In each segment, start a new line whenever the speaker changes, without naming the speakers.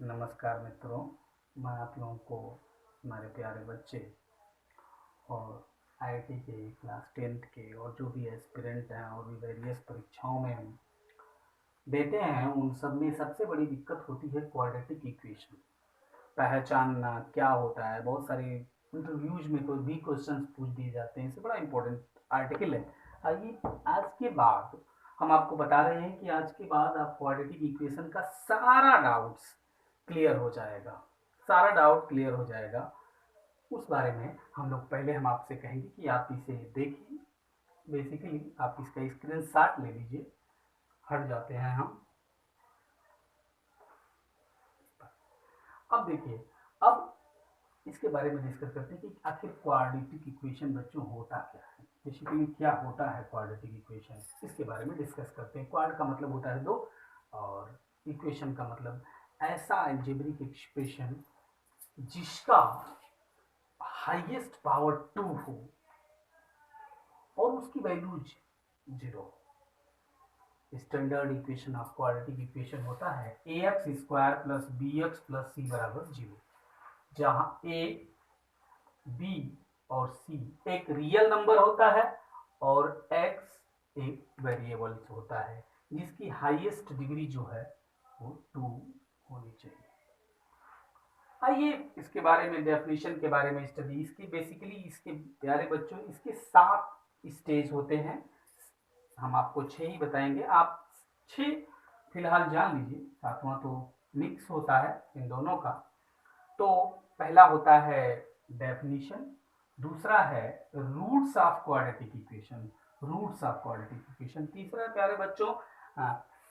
नमस्कार मित्रों, मैं आप लोगों को हमारे प्यारे बच्चे और आईआईटी के क्लास 10th के और जो भी एस्पिरेंट हैं और भी वेरियस परीक्षाओं में हम देते हैं, उन सब में सबसे बड़ी दिक्कत होती है क्वाड्रेटिक इक्वेशन पहचानना क्या होता है। बहुत सारे इंटरव्यूज में कोई भी क्वेश्चंस पूछ दिए जाते हैं, इससे बड़ा इंपॉर्टेंट आर्टिकल है। आइए, आज के बाद हम आपको बता रहे हैं कि आज के बाद आप क्वाड्रेटिक इक्वेशन का सारा डाउट्स क्लियर हो जाएगा, सारा डाउट क्लियर हो जाएगा। उस बारे में हम लोग पहले हम आपसे कहेंगे कि आप इसे देखिए। बेसिकली आप इसका स्क्रीनशॉट ले लीजिए। हट जाते हैं हम। अब देखिए, अब इसके बारे में डिस्कस करते हैं कि आखिर क्वाड्रेटिक इक्वेशन बच्चों होता क्या है, बेसिकली क्या होता है क्वाड्रेटिक इक्वेशन, इसके बारे में डिस्कस करते हैं। क्वाड का मतलब होता है दो, और इक्वेशन का मतलब ऐसा अलजेब्रिक एक्सप्रेशन जिसका हाईएस्ट पावर 2 हो और उसकी value 0। Standard equation of quadratic equation होता है ax square plus bx plus c बराबर 0, जहां a, b और c एक रियल नंबर होता है और x एक वेरिएबल होता है जिसकी हाईएस्ट डिग्री जो है वो 2 होनी चाहिए। आइए इसके बारे में, डेफिनेशन के बारे में स्टडी। इसकी बेसिकली, इसके प्यारे बच्चों, इसके 7 स्टेज होते हैं। हम आपको 6 ही बताएंगे, आप 6 फिलहाल जान लीजिए, 7वां तो मिक्स होता है इन दोनों का। तो पहला होता है डेफिनेशन, दूसरा है roots of quadratic equation, roots of quadratic equation, तीसरा प्यारे बच्चों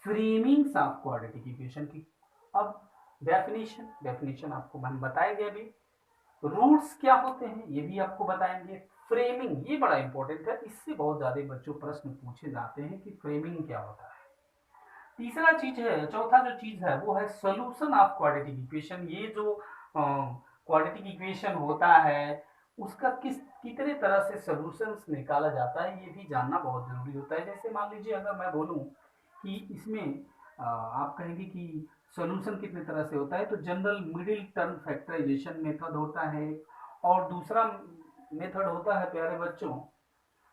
फ्रेमिंग्स ऑफ क्वाड्रेटिक इक्वेशन की। अब डेफिनेशन आपको हम बताएंगे अभी, रूट्स क्या होते हैं ये भी आपको बताएंगे, फ्रेमिंग ये बड़ा इंपॉर्टेंट है, इससे बहुत ज्यादा बच्चों प्रश्न पूछे जाते हैं कि फ्रेमिंग क्या होता है। तीसरा चीज है, चौथा जो चीज है वो है सोल्यूशन ऑफ क्वाड्रेटिक इक्वेशन। ये जो क्वाड्रेटिक इक्वेशन होता है उसका कितने तरह से सोल्यूशंस निकाला जाता है ये भी जानना बहुत जरूरी होता है। जैसे मान लीजिए, अगर मैं बोलूं कि इसमें आप कहेंगे कि सोल्यूशन कितने तरह से होता है, तो general middle term factorisation method होता है, और दूसरा मेथड होता है प्यारे बच्चों,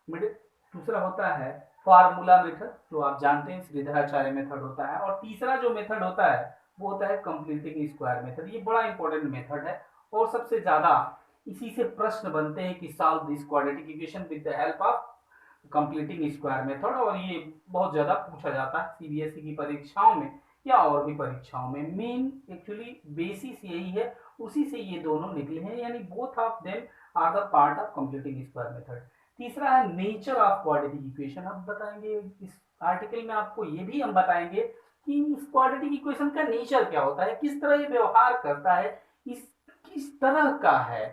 मिडिल, दूसरा होता है फार्मूला मेथड जो आप जानते हैं, श्रीधराचार्य मेथड होता है, और तीसरा जो मेथड होता है वो होता है कंप्लीटिंग स्क्वायर मेथड। ये बड़ा इंपॉर्टेंट मेथड है और सबसे ज्यादा इसी से प्रश्न बनते हैं कि solve this quadratic equation with the help of completing square method, और ये बहुत ज्यादा पूछा जाता है सीबीएसई की परीक्षाओं में या और भी परीक्षाओं में। मेन एक्चुअली बेसिस यही है, उसी से ये दोनों निकले हैं, यानी both of them are the part of completing square method. तीसरा है नेचर ऑफ क्वाड्रेटिक इक्वेशन। हम बताएंगे इस आर्टिकल में, आपको ये भी हम बताएंगे कि इस क्वाड्रेटिक इक्वेशन का नेचर क्या होता है, किस तरह ये व्यवहार करता है, इस किस तरह का है,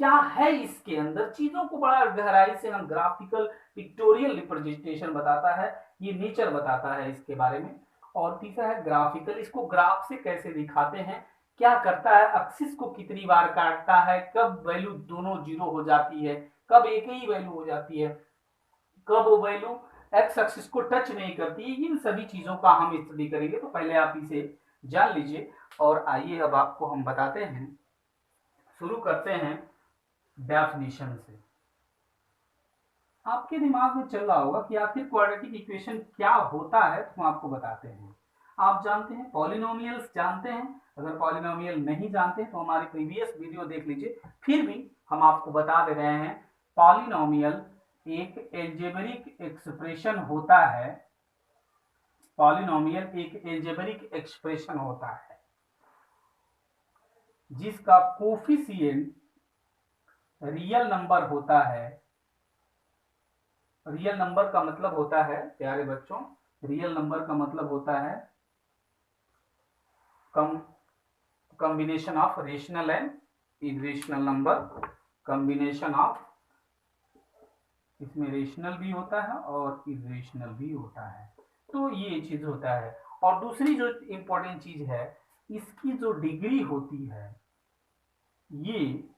क्या है इसके अंदर, चीजों को बड़ा गहराई से हम ग्राफिकल पिक्टोरियल रिप्रेजेंटेशन बताता है, ये नेचर बताता है इसके बारे में। और तीसरा है ग्राफिकल, इसको ग्राफ से कैसे दिखाते हैं, क्या करता है, एक्सिस को कितनी बार काटता है, कब वैल्यू दोनों 0 हो जाती है, कब एक ही वैल्यू हो जाती है, कब वो वैल्यू एक्स एक्सिस को टच नहीं करती है, इन सभी चीजों का हम स्टडी करेंगे। तो पहले आप इसे जान लीजिए, और आइए अब आपको हम बताते हैं, शुरू करते हैं डेफिनेशन से। आपके दिमाग में चल रहा होगा कि आखिर क्वाड्रेटिक इक्वेशन क्या होता है, तो हम आपको बताते हैं। आप जानते हैं पॉलिनोमियल्स जानते हैं, अगर पॉलिनोमियल नहीं जानते तो हमारी प्रीवियस वीडियो देख लीजिए, फिर भी हम आपको बता दे रहे हैं। पॉलिनोमियल एक एल्जेब्रिक एक्सप्रेशन होता है, पॉलिनोमियल एक एल्जेब्रिक एक्सप्रेशन होता है जिसका कोफिशिएंट रियल नंबर होता है। रियल नंबर का मतलब होता है प्यारे बच्चों, रियल नंबर का मतलब होता है combination of rational and irrational number, combination of, इसमें रेशनल भी होता है और इरेशनल भी होता है, तो ये चीज होता है। और दूसरी जो इंपॉर्टेंट चीज है, इसकी जो डिग्री होती है ये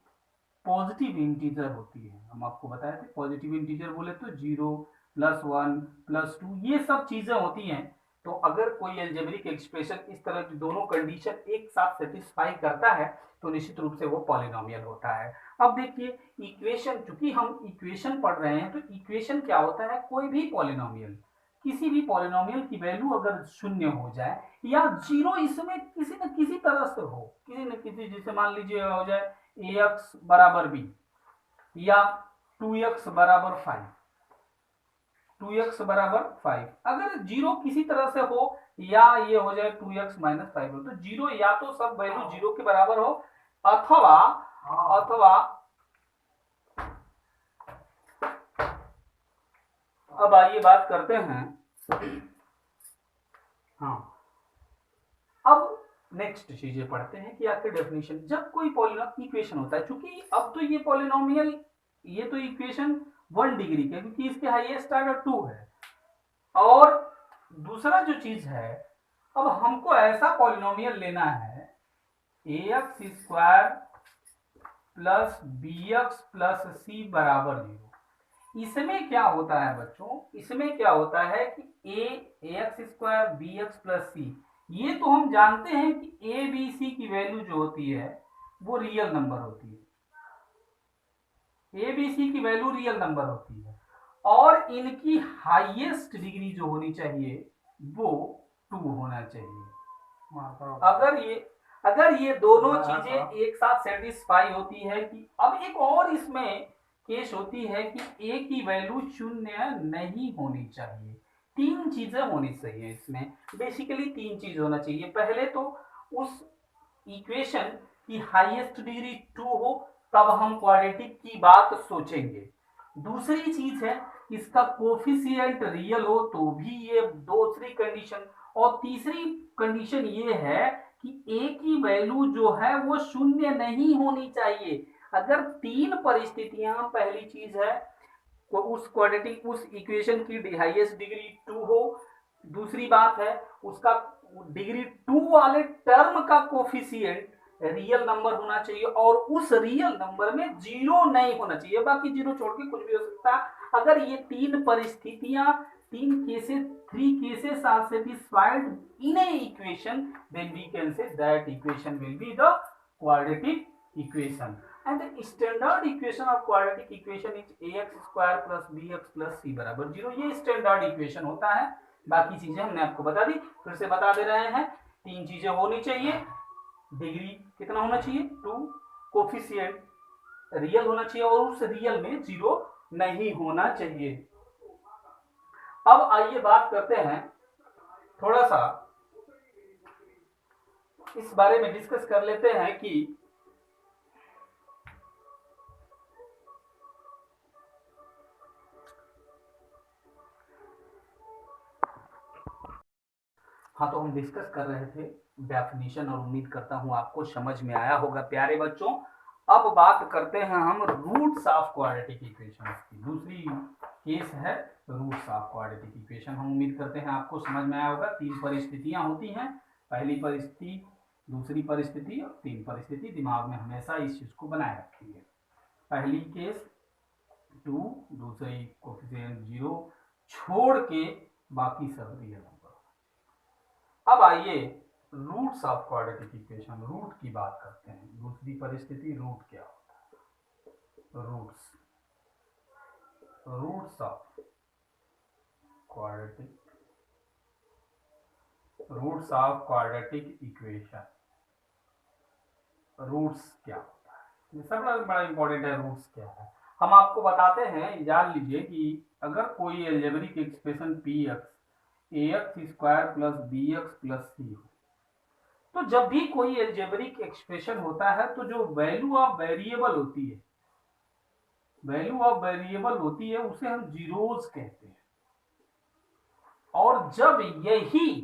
पॉजिटिव इंटीजर होती है। हम आपको बताए थे पॉजिटिव इंटीजर बोले तो 0 +1 +2 ये सब चीजें होती हैं, तो अगर कोई एल्जेब्रिक एक्सप्रेशन इस तरह की दोनों कंडीशन एक साथ सेटिस्फाई करता है तो निश्चित रूप से वो पॉलिनोमियल होता है। अब देखिए इक्वेशन, चूंकि हम इक्वेशन पढ़ रहे हैं तो इक्वेशन क्या होता है, कोई भी पॉलिनोमियल, किसी भी पॉलिनोमियल की वैल्यू अगर शून्य हो जाए या जीरो इसमें किसी न किसी तरह से हो, किसी न किसी, जैसे मान लीजिए हो जाए ए एक्स बराबर बी या 2x बराबर 5, 2x बराबर 5, अगर जीरो किसी तरह से हो या ये हो जाए 2x माइनस 5 हो, तो जीरो या तो सब वैल्यू जीरो के बराबर हो अथवा अथवा अब आइए बात करते हैं। हाँ, अब नेक्स्ट चीजें पढ़ते हैं कि आखिर डेफिनेशन, जब कोई पॉलिनोमियल इक्वेशन होता है, चूंकि अब तो ये पॉलिनोमियल, ये तो इक्वेशन 1 डिग्री के, क्योंकि इसके हाईएस्ट ऑर्डर 2 है। और दूसरा जो चीज है, अब हमको ऐसा पॉलिनोमियल लेना है a x square plus b x plus c बराबर 0। इसमें क्या होता है बच्चों, इसमें क्या होता है कि a x square b x plus c, ये तो हम जानते हैं कि ए बी सी की वैल्यू जो होती है वो रियल नंबर होती है, ए बी सी की वैल्यू रियल नंबर होती है, और इनकी हाईएस्ट डिग्री जो होनी चाहिए वो 2 होना चाहिए। अगर ये दोनों चीजें एक साथ सेटिस्फाई होती है कि, अब एक और इसमें केस होती है कि ए की वैल्यू शून्य नहीं होनी चाहिए। तीन चीजें होनी चाहिए इसमें, बेसिकली तीन चीज होना चाहिए। पहले तो उस इक्वेशन की हाईएस्ट डिग्री 2 हो, तब हम क्वाड्रेटिक की बात सोचेंगे। दूसरी चीज है इसका कोफिशिएंट रियल हो तो भी ये दूसरी कंडीशन, और तीसरी कंडीशन ये है कि ए की वैल्यू जो है वो शून्य नहीं होनी चाहिए। अगर तीन परिस्थितियां, पहली चीज है उस क्वाड्रेटिक उस इक्वेशन की हाईएस्ट डिग्री 2 हो, दूसरी बात है उसका डिग्री 2 वाले टर्म का कोफिशिएंट रियल नंबर होना चाहिए, और उस रियल नंबर में जीरो नहीं होना चाहिए, बाकी जीरो छोड़ के कुछ भी हो सकता है। अगर ये तीन परिस्थितियां, तीन cases, three cases are satisfied in a equation, then we can say that equation will be the quadratic equation, and the standard equation of quadratic equation is ax square plus bx plus c बराबर 0। ये standard equation होता है। बाकी चीजें हमने आपको बता दी, फिर से बता दे रहे हैं। तीन चीजें होनी चाहिए, डिग्री कितना होना चाहिए 2, कोफिशिएंट रियल होना चाहिए, और उस रियल में जीरो नहीं होना चाहिए। अब आइए बात करते हैं, थोड़ा सा इस बारे में डिस्कस कर लेते हैं कि हाँ, तो हम डिस्कस कर रहे थे डेफिनेशन, और उम्मीद करता हूं आपको समझ में आया होगा प्यारे बच्चों। अब बात करते हैं हम रूट्स ऑफ क्वाड्रेटिक इक्वेशन की। दूसरी केस है रूट्स ऑफ क्वाड्रेटिक इक्वेशन। हम उम्मीद करते हैं आपको समझ में आया होगा। तीन परिस्थितियां होती हैं, पहली परिस्थिति, दूसरी परिस्थिति और तीन परिस्थिति। दिमाग में हमेशा इस चीज को बनाए रखेंगे। पहली केस 2, दूसरी कोफिशिएंट 0 छोड़ के बाकी सब रियल नंबर। अब आइए roots of quadratic equation, root की बात करते हैं। दूसरी परिस्थिति, रूट क्या होता है, roots of quadratic, roots of quadratic equation. Roots क्या होता है, ये सब बड़ा इंपॉर्टेंट है। रूट्स क्या है हम आपको बताते हैं। जान लीजिए कि अगर कोई algebraic expression p x a x square plus b x plus c हो, तो जब भी कोई अलजेब्रिक एक्सप्रेशन होता है तो जो वैल्यू ऑफ वेरिएबल होती है, वैल्यू ऑफ वेरिएबल होती है, उसे हम जीरोस कहते हैं। और जब यही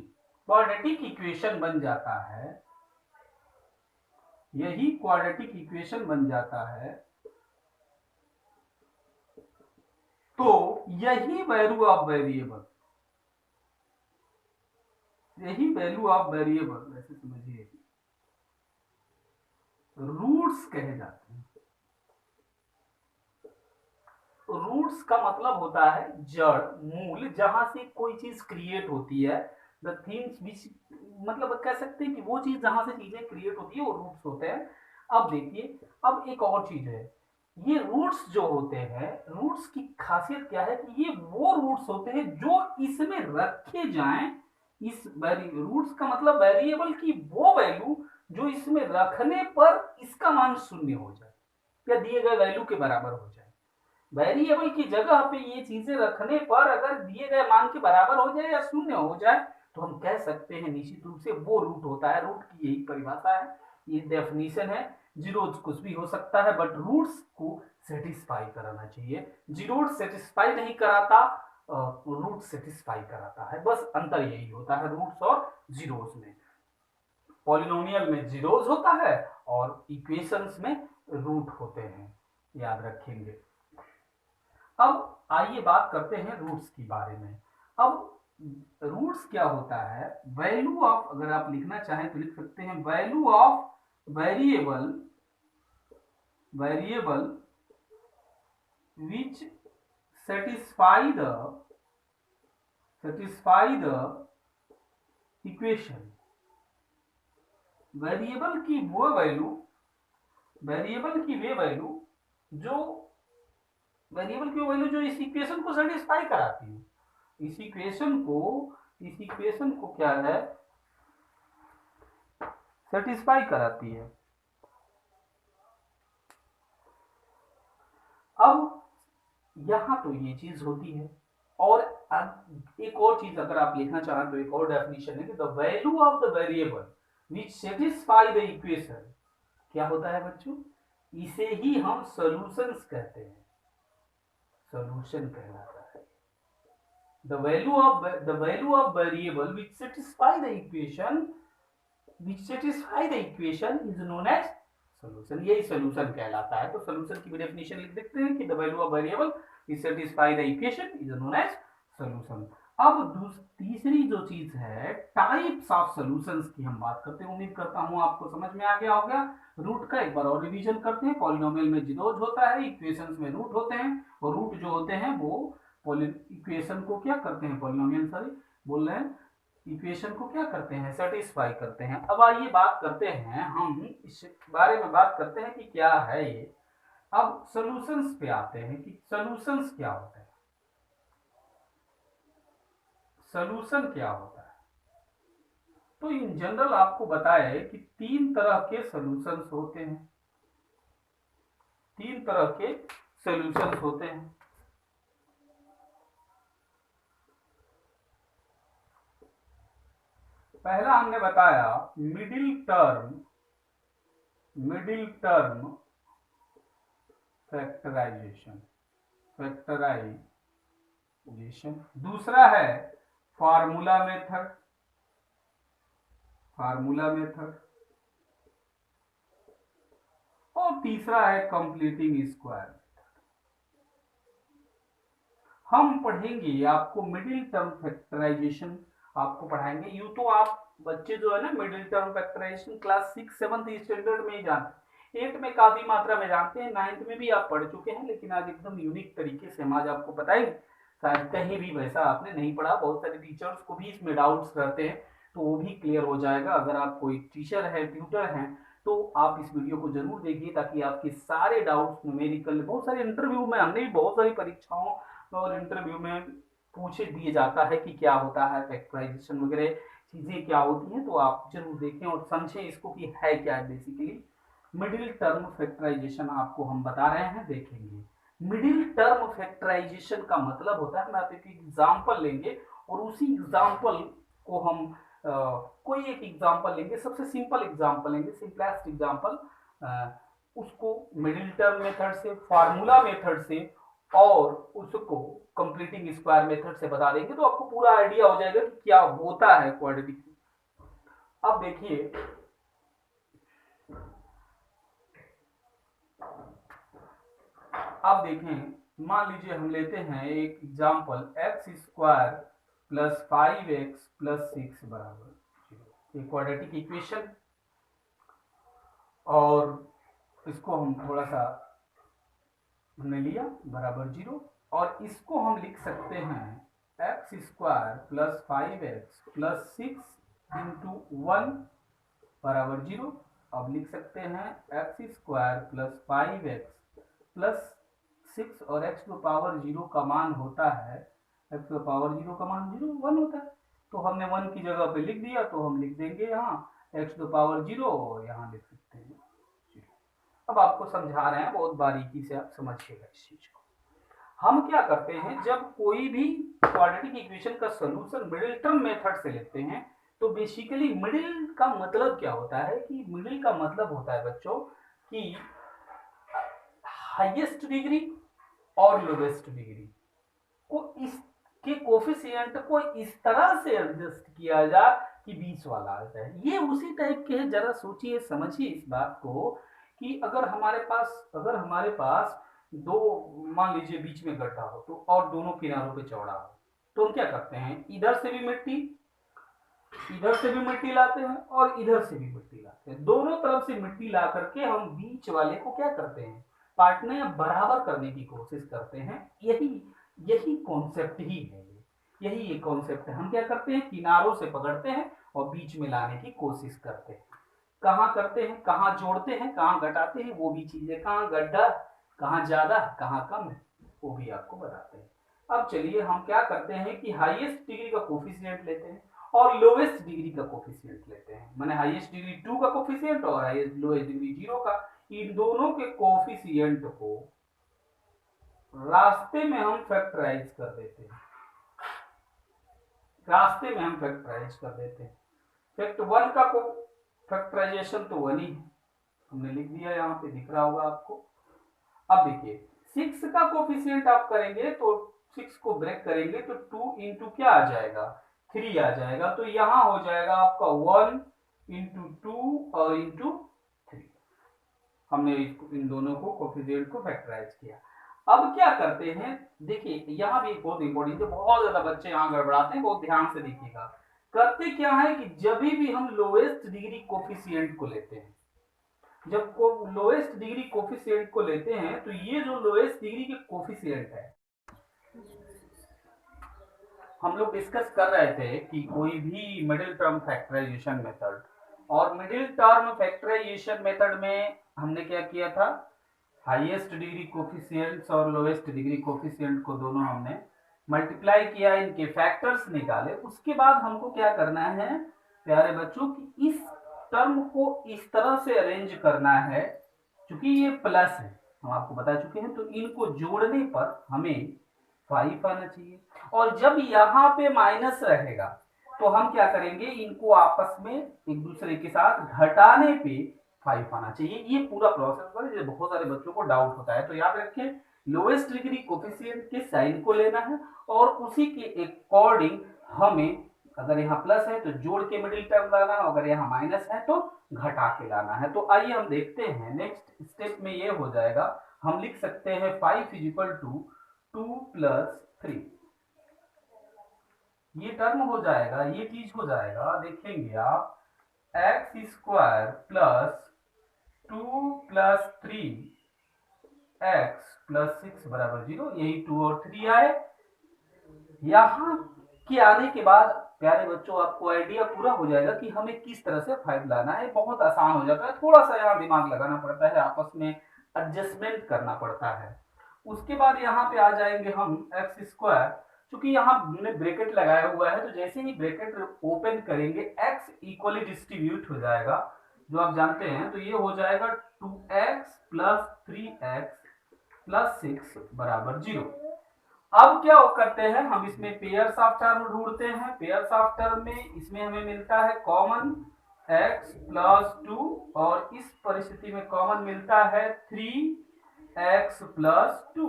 क्वाड्रेटिक इक्वेशन बन जाता है, यही क्वाड्रेटिक इक्वेशन बन जाता है, तो यही वैल्यू ऑफ वेरिएबल, यही वैल्यू ऑफ वेरिएबल, वैसे समझिए, रूट्स कहे जाते हैं। रूट्स का मतलब होता है जड़, मूल, जहां से कोई चीज क्रिएट होती है, द थिंग्स विच, मतलब कह सकते हैं कि वो चीज जहां से चीजें क्रिएट होती है वो रूट्स होते हैं। अब देखिए, अब एक और चीज है, ये रूट्स जो होते हैं, रूट्स की खासियत क्या है कि ये वो रूट्स होते हैं जो इसमें रखे जाएं, इस रूट्स का मतलब वेरिएबल की वो वैल्यू जो इसमें रखने पर इसका मान शून्य हो जाए या दिए गए वैल्यू के बराबर हो जाए। वेरिएबल की जगह पे ये चीजें रखने पर अगर दिए गए मान के बराबर हो जाए या शून्य हो जाए तो हम कह सकते हैं निश्चित रूप से वो रूट होता है। रूट की यही परिभाषा है, ये डेफिनेशन है। जीरोज कुछ भी हो सकता है बट रूट्स को सेटिस्फाई कराना चाहिए। जीरो सेटिस्फाई नहीं कराता, रूट सेटिस्फाई कराता है, बस अंतर यही होता है रूट्स और जीरोज में। पॉलिनोमियल में जीरोज होता है और इक्वेशंस में रूट होते हैं, याद रखेंगे। अब आइए बात करते हैं रूट्स के बारे में। अब रूट्स क्या होता है, वैल्यू ऑफ, अगर आप लिखना चाहें तो लिख सकते हैं value of variable, variable which satisfy the equation. Variable की वो वैल्यू, वेरिएबल की वे वैल्यू जो, वेरिएबल की वैल्यू जो इस इक्वेशन को सेटिस्फाई कराती है। इस इक्वेशन को, इस इक्वेशन को क्या है, सेटिस्फाई कराती है। अब यहां तो ये चीज होती है, और एक और चीज अगर आप लिखना चाहें तो एक और डेफिनेशन है कि the value of the variable which satisfy the equation, क्या होता है बच्चों, इसे ही हम सॉल्यूशंस कहते हैं, सॉल्यूशन कहलाता है। the value of variable which satisfy the equation, which satisfy the equation is known as solution, यही solution कहलाता है। तो solution की भी डेफिनेशन लिख देते हैं कि the value of variable which satisfy the equation is known as solution। अब तीसरी जो चीज है, टाइप्स ऑफ सॉल्यूशंस की हम बात करते हैं। उम्मीद करता हूं आपको समझ में आ गया होगा। रूट का एक बार और रिवीजन करते हैं। पॉलिनोमियल में जीरोज होता है, इक्वेशंस में रूट होते हैं, और रूट जो होते हैं वो इक्वेशन को क्या करते हैं, पॉलिनोमियल सॉरी बोल रहे हैं, इक्वेशन को क्या करते हैं, सेटिस्फाई करते हैं। अब आइए बात करते हैं, हम इस बारे में बात करते हैं कि क्या है ये। अब सॉल्यूशंस पे आते हैं कि सॉल्यूशंस क्या होता है, सॉल्यूशन क्या होता है। तो इन जनरल आपको बताया कि तीन तरह के सॉल्यूशंस होते हैं, तीन तरह के सॉल्यूशंस होते हैं। पहला हमने बताया middle term, middle term factorisation, factorisation. दूसरा है फार्मूला मेथड, फार्मूला मेथड। और तीसरा है कंप्लीटिंग स्क्वायर। हम पढ़ेंगे, आपको मिडिल टर्म फैक्टराइजेशन आपको पढ़ाएंगे। यूं तो आप बच्चे जो है ना middle term factorisation class 6 7 standard में ही जानते हैं, 8 में काफी मात्रा में जानते हैं, 9th में भी आप पढ़ चुके हैं, लेकिन आज एकदम यूनिक तरीके से हम आज आपको बताएंगे। शायद कहीं भी वैसा आपने नहीं पढ़ा, बहुत सारे टीचर्स को भी इसमें डाउट्स रहते हैं, तो वो भी क्लियर हो जाएगा। अगर आप कोई टीचर है, ट्यूटर हैं, तो आप इस वीडियो को जरूर देखिए ताकि आपके सारे डाउट्स न्यूमेरिकल, बहुत सारे इंटरव्यू में, हमने भी बहुत सारी परीक्षाओं और इंटरव्यू में पूछे दिए जाता है कि क्या होता है फैक्टराइजेशन वगैरह चीजें क्या होती हैं, तो आप जरूर देखें और समझें इसको कि है क्या है। बेसिकली मिडिल टर्म फैक्टराइजेशन आपको हम बता रहे हैं, देखेंगे। मिडिल टर्म फैक्टराइजेशन का मतलब होता है, हम आप एक एग्जांपल लेंगे और उसी एग्जांपल को हम कोई एक एग्जांपल लेंगे, सबसे सिंपल एग्जांपल लेंगे, सिंपलेस्ट एग्जांपल, उसको मिडिल टर्म मेथड से, फार्मूला मेथड से और उसको कंप्लीटिंग स्क्वायर मेथड से बता देंगे, तो आपको पूरा आइडिया हो जाएगा कि क्या होता है क्वाड्रेटिक। अब देखिए, अब देखें, मान लीजिए हम लेते हैं एक example, x square plus 5x plus 6 बराबर 0, क्वाड्रेटिक इक्वेशन। और इसको हम थोड़ा सा हमने लिया बराबर 0, और इसको हम लिख सकते हैं x square plus 5x plus 6 into 1 बराबर 0। अब लिख सकते हैं x square plus 5x plus 6 और x टू पावर 0 का मान होता है, x टू पावर 0 का मान 0 1 होता है, तो हमने 1 की जगह पे लिख दिया, तो हम लिख देंगे यहाँ x टू पावर 0 और यहाँ लिख सकते हैं 0। अब आपको समझा रहे हैं, बहुत बारीकी से आप समझिएगा इस चीज को। हम क्या करते हैं, जब कोई भी क्वाड्रेटिक इक्वेशन का सॉल्यूशन मिडिल टर्म मेथड से लेते हैं, तो बेसिकली मिडिल का मतलब क्या होता है कि मिडिल का मतलब होता है बच्चों कि हाईएस्ट डिग्री और लोवेस्ट डिग्री को इसके कोफिशिएंट को इस तरह से एडजस्ट किया जाए कि बीच वाला आ जाए। ये उसी टाइप के है, जरा सोचिए समझिए इस बात को कि अगर हमारे पास दो, मान लीजिए बीच में गड्ढा हो तो और दोनों किनारों पे चौड़ा हो, तो हम क्या करते हैं, इधर से भी मिट्टी लाते हैं और इधर से भी मिट्टी लाते हैं, दोनों तरफ से मिट्टी ला करके हम बीच वाले को क्या करते हैं, काटने या बराबर करने की कोशिश करते हैं। यही कॉन्सेप्ट ही है, यही एक कॉन्सेप्ट है। हम क्या करते हैं, किनारों से पकड़ते हैं और बीच में लाने की कोशिश करते हैं। कहाँ करते हैं, कहाँ जोड़ते हैं, कहाँ घटाते हैं, वो भी चीजें, कहाँ गड्ढा, कहाँ ज्यादा, कहाँ कम है, वो भी आपको बताते हैं। अब चलिए हम क्या करते हैं कि हाईएस्ट डिग्री का कोफिशिएंट लेते हैं और लोवेस्ट डिग्री का कोफिशिएंट लेते हैं, माने हाईएस्ट डिग्री 2 का कोफिशिएंट और लोएस्ट डिग्री 0 का। इन दोनों के कोफिशिएंट को रास्ते में हम फैक्टराइज कर देते हैं, फैक्ट 1 का फैक्टराइजेशन तो 1 ही है, हमने लिख दिया, यहाँ पे दिख रहा होगा आपको। अब देखिए 6 का कोफिशिएंट आप करेंगे तो 6 को ब्रेक करेंगे तो 2 इंटू क्या आ जाएगा, 3 आ जाएगा, तो यहां हो जाएगा आपका 1 इंटू 2 और इंटू 3। हमने इन दोनों को कोफिशिएंट को फैक्टराइज किया। अब क्या करते हैं, देखिए यहाँ भी बहुत इंपॉर्टेंट है, बहुत ज्यादा बच्चे यहाँ गड़बड़ाते हैं, बहुत ध्यान से देखिएगा। करते क्या है कि जब भी हम लोएस्ट डिग्री कोफिशिएंट को लेते हैं, जब लोएस्ट डिग्री कोफिशिएंट को लेते हैं, तो ये जो लोएस्ट डिग्री के कोफिशिएंट है, हम लोग डिस्कस कर रहे थे कि कोई भी मिडिल टर्म फैक्टराइजेशन मेथड, और मिडिल टर्म फैक्टराइजेशन मेथड में हमने क्या किया था, हाईएस्ट डिग्री कोफिशिएंट्स और लोएस्ट डिग्री कोफिशिएंट को दोनों हमने मल्टीप्लाई किया, इनके फैक्टर्स निकाले। उसके बाद हमको क्या करना है प्यारे बच्चों कि इस टर्म को इस तरह से अरेंज करना है, क्योंकि ये प्लस है हम आपको बता चुके हैं, तो इनको जोड़ने पर हमें 5 आना चाहिए, और जब यहाँ पे माइनस रहेगा तो हम क्या करेंगे, इनको आपस में एक दूसरे के साथ घटाने पे 5 आना चाहिए। ये पूरा प्रोसेस है, बहुत सारे बच्चों को डाउट होता है, तो याद रखें लोएस्ट डिग्री कोफिशिएंट के साइन को लेना है और उसी के अकॉर्डिंग हमें, अगर यहाँ प्लस है तो जोड़ के मिडिल टर्म लाना है, अगर यहाँ माइनस है तो घटा के लाना है। तो आइए हम देखते हैं, नेक्स्ट स्टेप में ये हो जाएगा, हम लिख सकते हैं 5 इज इक्वल टू 2 प्लस 3, ये टर्म हो जाएगा, ये चीज हो जाएगा, देखेंगे आप, x square plus 2 plus 3 x plus 6 बराबर 0, यही 2 और 3 आए। यहां के आने के बाद प्यारे बच्चों आपको आइडिया पूरा हो जाएगा कि हमें किस तरह से 5 लाना है, बहुत आसान हो जाता है, थोड़ा सा यहाँ दिमाग लगाना पड़ता है, आपस में एडजस्टमेंट करना पड़ता है। उसके बाद यहाँ पे आ जाएंगे हम एक्स स्क्वायर, चूंकि यहाँ हमने ब्रैकेट लगाया हुआ है, तो जैसे ही ब्रैकेट ओपन करेंगे एक्स इक्वली डिस्ट्रीब्यूट हो जाएगा, जो आप जानते हैं, तो ये हो जाएगा 2x प्लस 3x प्लस 6 बराबर 0। अब क्या करते हैं, हम इसमें पेयर्स ऑफ टर्म ढूंढते हैं। पेयर्स ऑफ टर्म में इसमें हमें मिलता है कॉमन x प्लस 2, और इस परिस्थिति में कॉमन मिलता है 3x प्लस 2।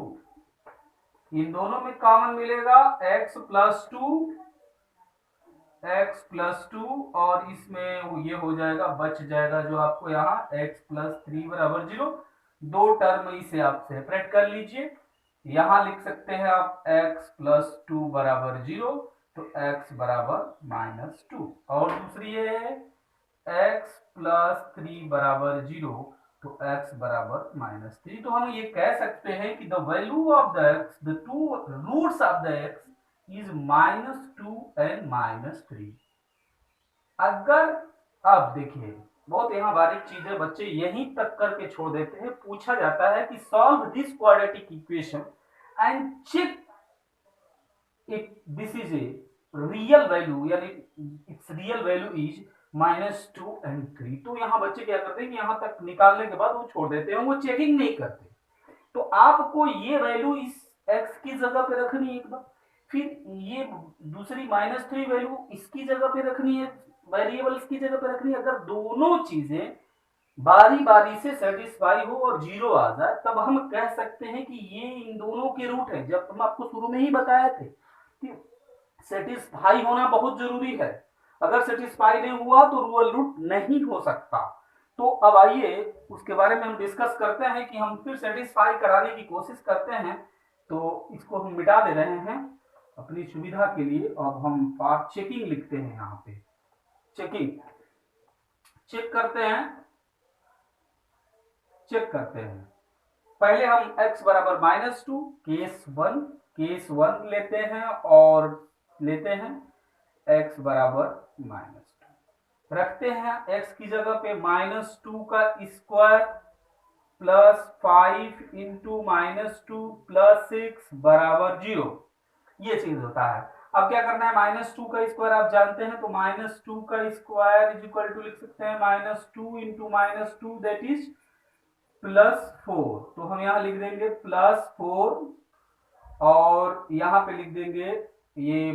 इन दोनों में कॉमन मिलेगा x प्लस 2 और इसमें ये हो जाएगा, बच जाएगा जो आपको यहाँ x प्लस 3 बराबर 0। दो टर्म इसे आप सेपरेट कर लीजिए, यहां लिख सकते हैं आप x प्लस 2 बराबर 0, तो x बराबर माइनस 2, और दूसरी है x प्लस 3 बराबर 0, तो x बराबर माइनस 3। तो हम ये कह सकते हैं कि the value of the x, the two roots of the x is -2n-3। अगर, अब देखिए बहुत यहाँ बारीक चीजें बच्चे यहीं तक करके छोड़ देते हैं। पूछा जाता है कि solve this quadratic equation and check if this is a real value, यानी it's real value is -2n-3। तो यहाँ बच्चे क्या करते हैं कि यहाँ तक निकालने के बाद वो छोड़ देते हैं, वो चेकिंग नहीं करते। तो आपको ये वैल्यू इस x की जगह पे रखनी है एक बार, फिर ये दूसरी -3 वैल्यू इसकी जगह पे रखनी है, वेरिएबल्स की जगह पे रखनी है। अगर दोनों चीजें बारी बारी से सेटिस्फाई हो और जीरो आ जाए, तब हम कह सकते हैं कि ये इन दोनों के रूट है। जब हम आपको शुरू में ही बताए थे कि सेटिस्फाई होना बहुत जरूरी है, अगर सेटिस्फाई नहीं हुआ तो डुअल रूट नहीं हो सकता। तो अब आइए उसके बारे में हम डिस्कस करते हैं कि हम फिर सेटिस्फाई कराने की कोशिश करते हैं। तो इसको हम मिटा दे रहे हैं अपनी सुविधा के लिए। अब हम पार्ट चेकिंग लिखते हैं, यहाँ पे चेकिंग चेक करते हैं। पहले हम x बराबर -2 केस वन लेते हैं और लेते हैं x बराबर -2, रखते हैं x की जगह पे -2 का स्क्वायर प्लस 5 इंटू -2 प्लस 6 बराबर 0। ये चीज होता है। अब क्या करना है, -2 का स्क्वायर आप जानते हैं, तो -2 का स्क्वायर इज इक्वल टू लिख सकते हैं -2 इंटू -2 दैट इज +4। तो हम यहाँ लिख देंगे +4 और यहाँ पे लिख देंगे ये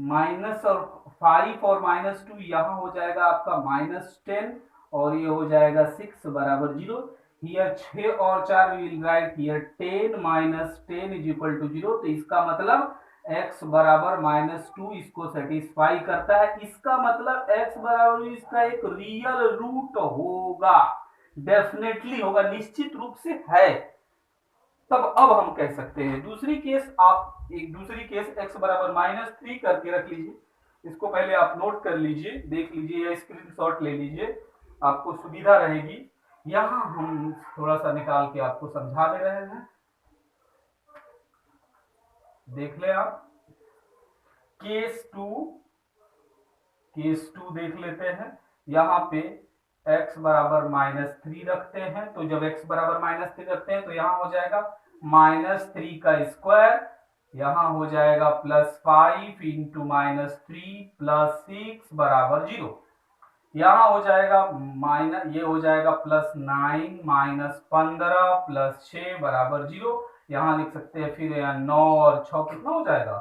माइनस और 5 और -2 यहाँ हो जाएगा आपका -10 और ये हो जाएगा 6 बराबर 0। हियर 6 और 4 will write here 10 -10 is equal to 0। तो इसका मतलब x बराबर -2 इसको सेटिस्फाई करता है। इसका मतलब x बराबर इसका एक रियल रूट होगा, डेफिनेटली होगा, निश्चित रूप से है। तब अब हम कह सकते हैं दूसरी केस, आप एक दूसरी केस x बराबर -3 करके रख लीजिए। इसको पहले आप नोट कर लीजिए, देख लीजिए या स्क्रीनशॉट ले लीजिए, आपको सुविधा रहेगी। यहां हम थोड़ा सा निकाल के आपको समझा दे रहे हैं, देख ले आप। केस टू देख लेते हैं। यहाँ पे x बराबर -3 रखते हैं, तो जब x बराबर -3 रखते हैं तो यहाँ हो जाएगा -3 का स्क्वायर, यहाँ हो जाएगा +5 इंटू -3 प्लस 6 बराबर 0। यहाँ हो जाएगा ये हो जाएगा +9 -15 प्लस 6 बराबर 0। यहाँ लिख सकते हैं फिर 9 और 6 कितना हो जाएगा,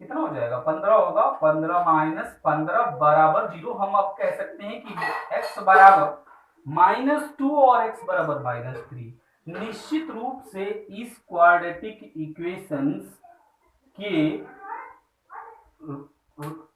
15 होगा। 15 -15 बराबर 0। हम अब कह सकते हैं कि x बराबर -2 और x बराबर -3 निश्चित रूप से इस क्वाड्रेटिक इक्वेशंस के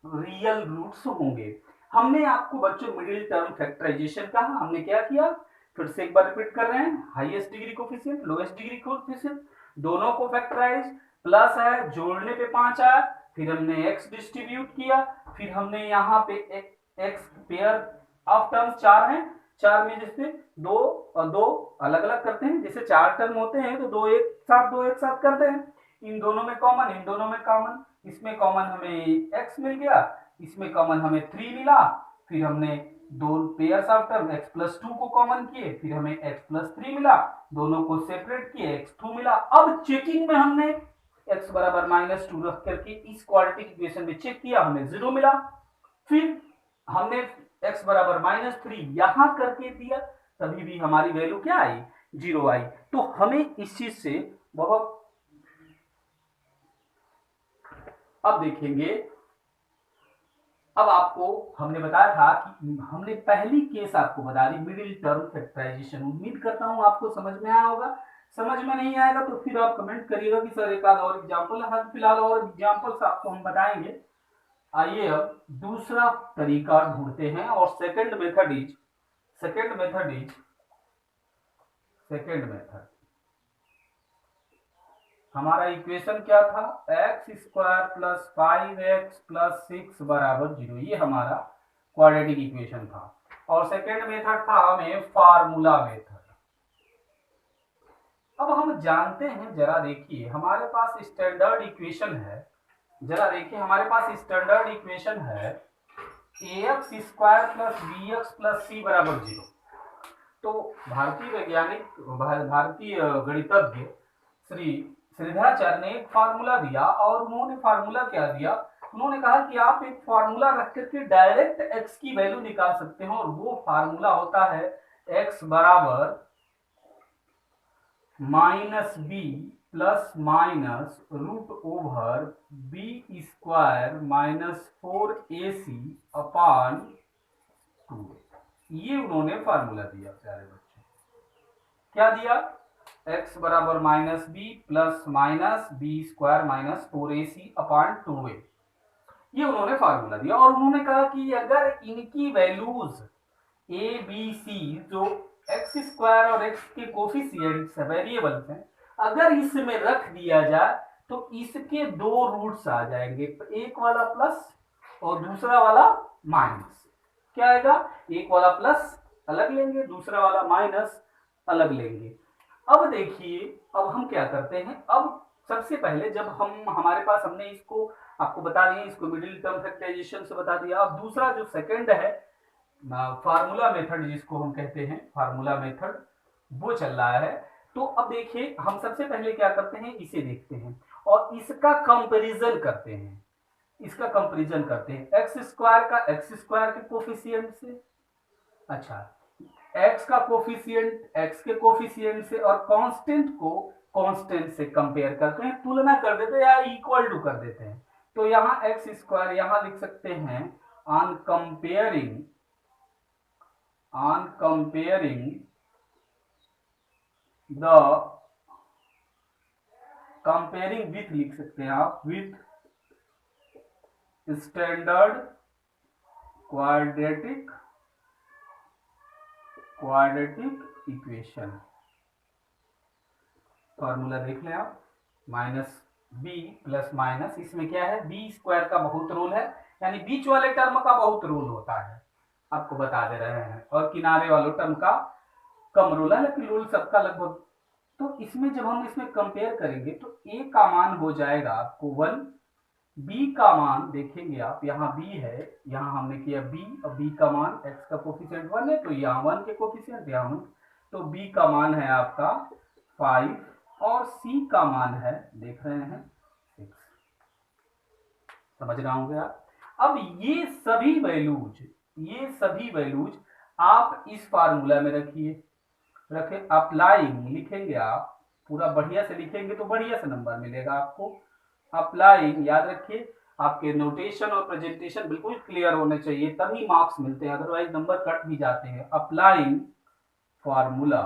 रियल रूट्स होंगे। हमने आपको बच्चों मिडिल टर्म फैक्टराइजेशन कहा, हमने क्या किया, फिर से एक बार रिपीट कर रहे हैं। Highest degree coefficient, lowest degree coefficient, दोनों को फैक्टराइज, प्लस है, जोड़ने पे 5 आया, फिर हमने x डिस्ट्रीब्यूट किया, फिर हमने यहाँ पे x पेयर ऑफ टर्म्स 4 हैं, 4 में जैसे दो और दो अलग अलग करते हैं, जैसे 4 टर्म होते हैं तो दो एक साथ करते हैं। इन दोनों में कॉमन, इन दोनों में कॉमन, इसमें कॉमन हमें x मिल गया, इसमें कॉमन हमें 3 मिला, फिर हमने दो पेयर्स ऑफ टर्म x+2 को कॉमन किए, फिर हमें x+3 मिला, दोनों को सेपरेट किए, x2 मिला। अब चेकिंग में हमने x बराबर -2 रख करके इस क्वाड्रेटिक इक्वेशन में चेक किया, हमें 0 मिला। फिर हमने x बराबर -3 यहां करके दिया, तभी भी हमारी वैल्यू क्या आई, 0 आई। तो हमें इस चीज से बहुत, अब देखेंगे, अब आपको हमने बताया था कि हमने पहली केस आपको बता दी मिडिल टर्म फैक्टराइजेशन। उम्मीद करता हूं आपको समझ में आया होगा। समझ में नहीं आएगा तो फिर आप कमेंट करिएगा कि सर एक आध और एग्जांपल, हाल फिलहाल और एग्जांपल्स आपको हम बताएंगे। आइए अब दूसरा तरीका ढूंढते हैं, और सेकंड मेथड हमारा इक्वेशन क्या था, x² प्लस 5x प्लस 6 बराबर 0। ये हमारा क्वाड्रेटिक इक्वेशन था। और सेकेंड मेथड था हमें फार्मूला मेथड। अब हम जानते हैं, जरा देखिए, हमारे पास स्टैंडर्ड इक्वेशन है जरा देखिए हमारे पास स्टैंडर्ड इक्वेशन है ax square plus bx plus c बराबर 0। तो भारतीय वैज्ञानिक भारतीय गणितज्ञ श्री श्रीधराचार्य ने एक फार्मूला दिया और उन्होंने फार्मूला क्या दिया, उन्होंने कहा कि आप एक फार्मूला रख करके डायरेक्ट x की वैल्यू निकाल सकते हैं और वो फार्मूला होता है x बराबर minus B plus minus root over B square minus 4ac upon 2। ये उन्होंने फार्मूला दिया प्यारे बच्चे। क्या दिया? x बराबर minus B plus minus B square minus 4ac upon 2a, ये उन्होंने फार्मूला दिया और उन्होंने कहा कि अगर इनकी वैल्यूज ए बी सी जो एक्स स्क्वायर और एक्स के कोफिशिएंट्स वेरिएबल्स हैं, अगर इसमें रख दिया जाए तो इसके दो रूट्स आ जाएंगे, एक वाला प्लस और दूसरा वाला माइनस। क्या आएगा? एक वाला प्लस अलग लेंगे, दूसरा वाला माइनस अलग लेंगे। अब देखिए अब हम क्या करते हैं, अब सबसे पहले जब हमारे पास हमने इसको आपको बता दिया, इसको मिडिल टर्म फैक्टराइजेशन से बता दिया। अब दूसरा जो सेकंड है फार्मूला मेथड जिसको हम कहते हैं फार्मूला मेथड, वो चल रहा है। तो अब देखिए हम सबसे पहले क्या करते हैं, इसे देखते हैं और इसका कंपैरिजन करते हैं, इसका कंपैरिजन करते हैं एक्स स्क्वायर का एक्स स्क्वायर के कोफिशिएंट से, अच्छा एक्स का कोफिशिएंट एक्स के कोफिशिएंट से और कांस्टेंट को कांस्टेंट से कंपेयर करते हैं, तुलना कर देते हैं या इक्वल टू कर देते हैं। तो यहाँ एक्स स्क्वायर यहां लिख सकते हैं on comparing the comparing with लिख सकते हैं आप with standard quadratic equation. Formula देख लें आप, माइनस बी प्लस माइनस, इसमें क्या है बी स्क्वायर का बहुत रूल है, यानी बीच वाले टर्म का बहुत रूल होता है, आपको बता दे रहे हैं, और किनारे वाले टर्म का कम रूल है, लेकिन रूल सबका लगभग। तो इसमें जब हम इसमें कंपेयर करेंगे तो ए का मान हो जाएगा आपको 1, बी का मान देखेंगे आप, यहाँ बी है, यहाँ हमने किया बी, और बी का मान एक्स का कोफिशिएंट 1 है तो यहाँ 1 के कोफिशिएंट यहाँ 1, तो बी का मान है आपका 5 और सी का मान है देख रहे हैं 6। समझ रहा होंगे आप। अब ये सभी वैल्यूज आप इस फार्मूला में रखे अप्लाइंग लिखेंगे आप, पूरा बढ़िया से लिखेंगे तो बढ़िया से नंबर मिलेगा आपको। अप्लाइंग याद रखिए, आपके नोटेशन और प्रेजेंटेशन बिल्कुल क्लियर होने चाहिए तभी मार्क्स मिलते हैं, अदरवाइज नंबर कट भी जाते हैं। अप्लाइंग फार्मूला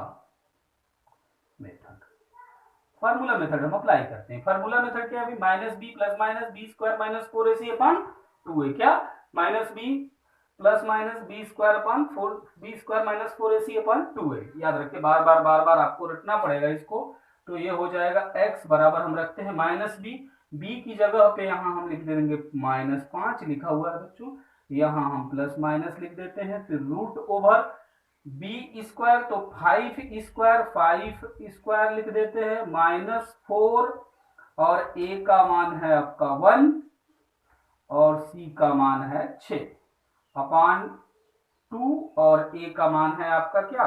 मेथड हम अप्लाई करते हैं। फार्मूला मेथड क्या है? Minus B plus minus B square minus 4ac upon 2a, क्या minus B plus minus B square upon 4 B square minus 4ac upon 2a। याद रखिए बार बार आपको रटना पड़ेगा इसको। तो ये हो जाएगा x बराबर हम रखते हैं माइनस बी की जगह पे यहाँ हम लिख देंगे -5 लिखा हुआ है बच्चों, यहाँ हम प्लस माइनस लिख देते हैं, फिर रूट ओवर बी स्क्वायर तो 5 स्क्वायर लिख देते हैं -4 और a का मान है आपका 1 और c का मान है 6 अपान 2 और a का मान है आपका क्या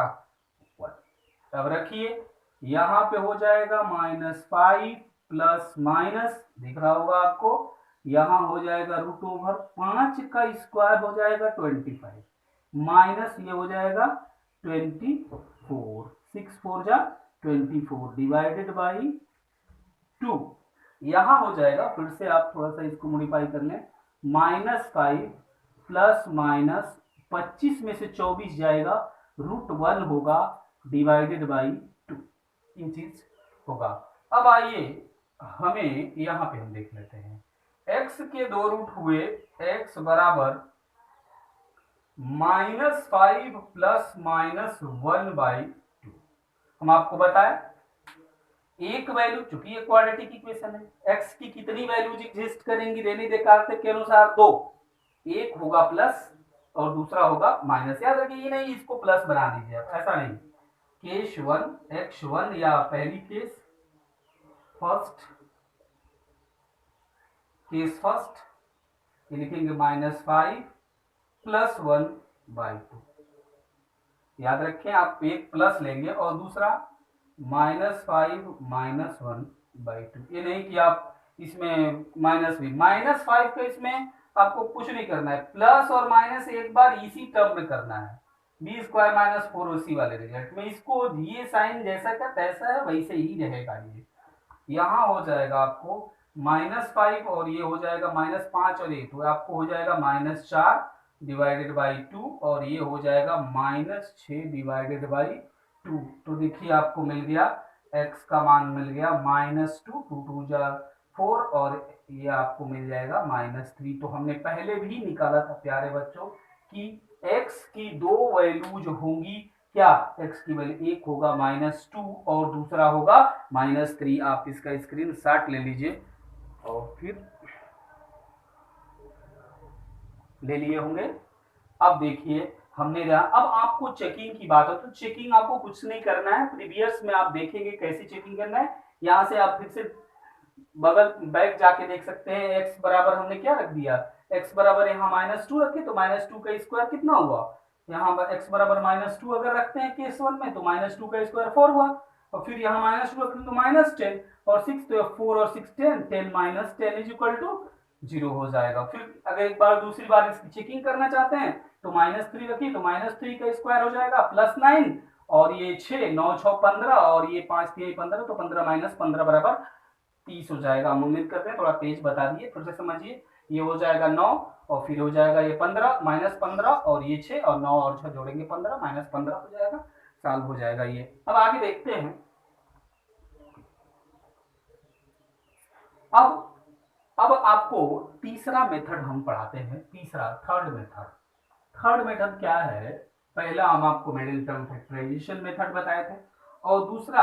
1। अब रखिए यहाँ पे हो जाएगा -5 प्लस माइनस दिख रहा होगा आपको, यहाँ हो जाएगा रूट ओवर 5 का स्क्वायर हो जाएगा 25 माइनस ये हो जाएगा 24, 6 4 जा 24 डिवाइडेड बाई 2। यहाँ हो जाएगा, फिर से आप थोड़ा सा इसको मॉडिफाई कर लें, -5 प्लस माइनस 25 में से 24 जाएगा, रूट 1 होगा डिवाइडेड बाई 2, इन चीज होगा। अब आइए हमें यहाँ पे हम देख लेते हैं, x के दो रूट हुए, x बराबर -5 प्लस -1/2। हम आपको बताएं एक वैल्यू, चूंकि ये क्वाड्रेटिक इक्वेशन है, x की कितनी वैल्यूज एग्जिस्ट करेंगी रेनी देकार्ते के अनुसार? 2, एक होगा प्लस और दूसरा होगा माइनस। याद रखिए ये नहीं इसको प्लस बना दीजिए आप, ऐसा नहीं, केस 1 x1 या पहली केस फर्स्ट केस फर्स्ट ये लिखेंगे -5 + 1/2। याद रखें आप एक प्लस लेंगे और दूसरा -5 - 1/2। ये नहीं कि आप इसमें -5 का इसमें आपको कुछ नहीं करना है, प्लस और माइनस एक बार इसी टर्म में करना है, b² - 4 उसी वाले रिजल्ट में। इसको ये साइन जैसा का तैसा है वैसे ही रहेगा। ये यहाँ हो जाएगा आपको -5 और ये हो जाएगा -5 और ये तो आपको हो जाएगा -4 डिवाइडेड बाई 2 और ये हो जाएगा -6 डिवाइडेड बाई 2। तो देखिए आपको मिल गया x का मान मिल गया -2, 2 2 जा 4 और ये आपको मिल जाएगा -3। तो हमने पहले भी निकाला था प्यारे बच्चों कि x की दो वैल्यूज होंगी, क्या x की वैल्यू एक होगा -2 और दूसरा होगा -3। आप इसका स्क्रीनशॉट ले लीजिए और फिर ले लिए होंगे। अब देखिए हमने अब आपको चेकिंग की बात हो तो चेकिंग आपको कुछ नहीं करना है, प्रीवियस में आप देखेंगे कैसे चेकिंग करना है। यहाँ से आप फिर से बगल बैक जाके देख सकते हैं। x बराबर हमने क्या रख दिया, x बराबर यहाँ -2 रखे तो -2 का स्क्वायर कितना हुआ, यहाँ x बराबर -2 अगर रखते हैं केस 1 में तो -2 का स्क्वायर 4 हुआ और फिर यहाँ -2 रखते तो -10 और 6 तो 4 और 6 10, 10 - 10 इज इक्वल टू 0 हो जाएगा। फिर अगर एक बार दूसरी बार इसकी चेकिंग करना चाहते हैं तो -3 रखिए तो -3 का स्क्वायर हो जाएगा +9 और ये 6 9 6 15 और ये 5 3 15 तो 15 - 15 बराबर 30 हो जाएगा। हम उम्मीद करते हैं थोड़ा तेज बता दिए, फिर से समझिए। ये हो जाएगा 9 और फिर हो जाएगा ये 15 -15 और ये 6 और 9 और 6 जोड़ेंगे 15 -15 हो जाएगा, सॉल्व हो जाएगा ये। अब आगे देखते हैं। अब आपको तीसरा मेथड हम पढ़ाते हैं, तीसरा थर्ड मेथड क्या है। पहला हम आपको मिडिल टर्म फैक्टराइजेशन मेथड बताए थे और दूसरा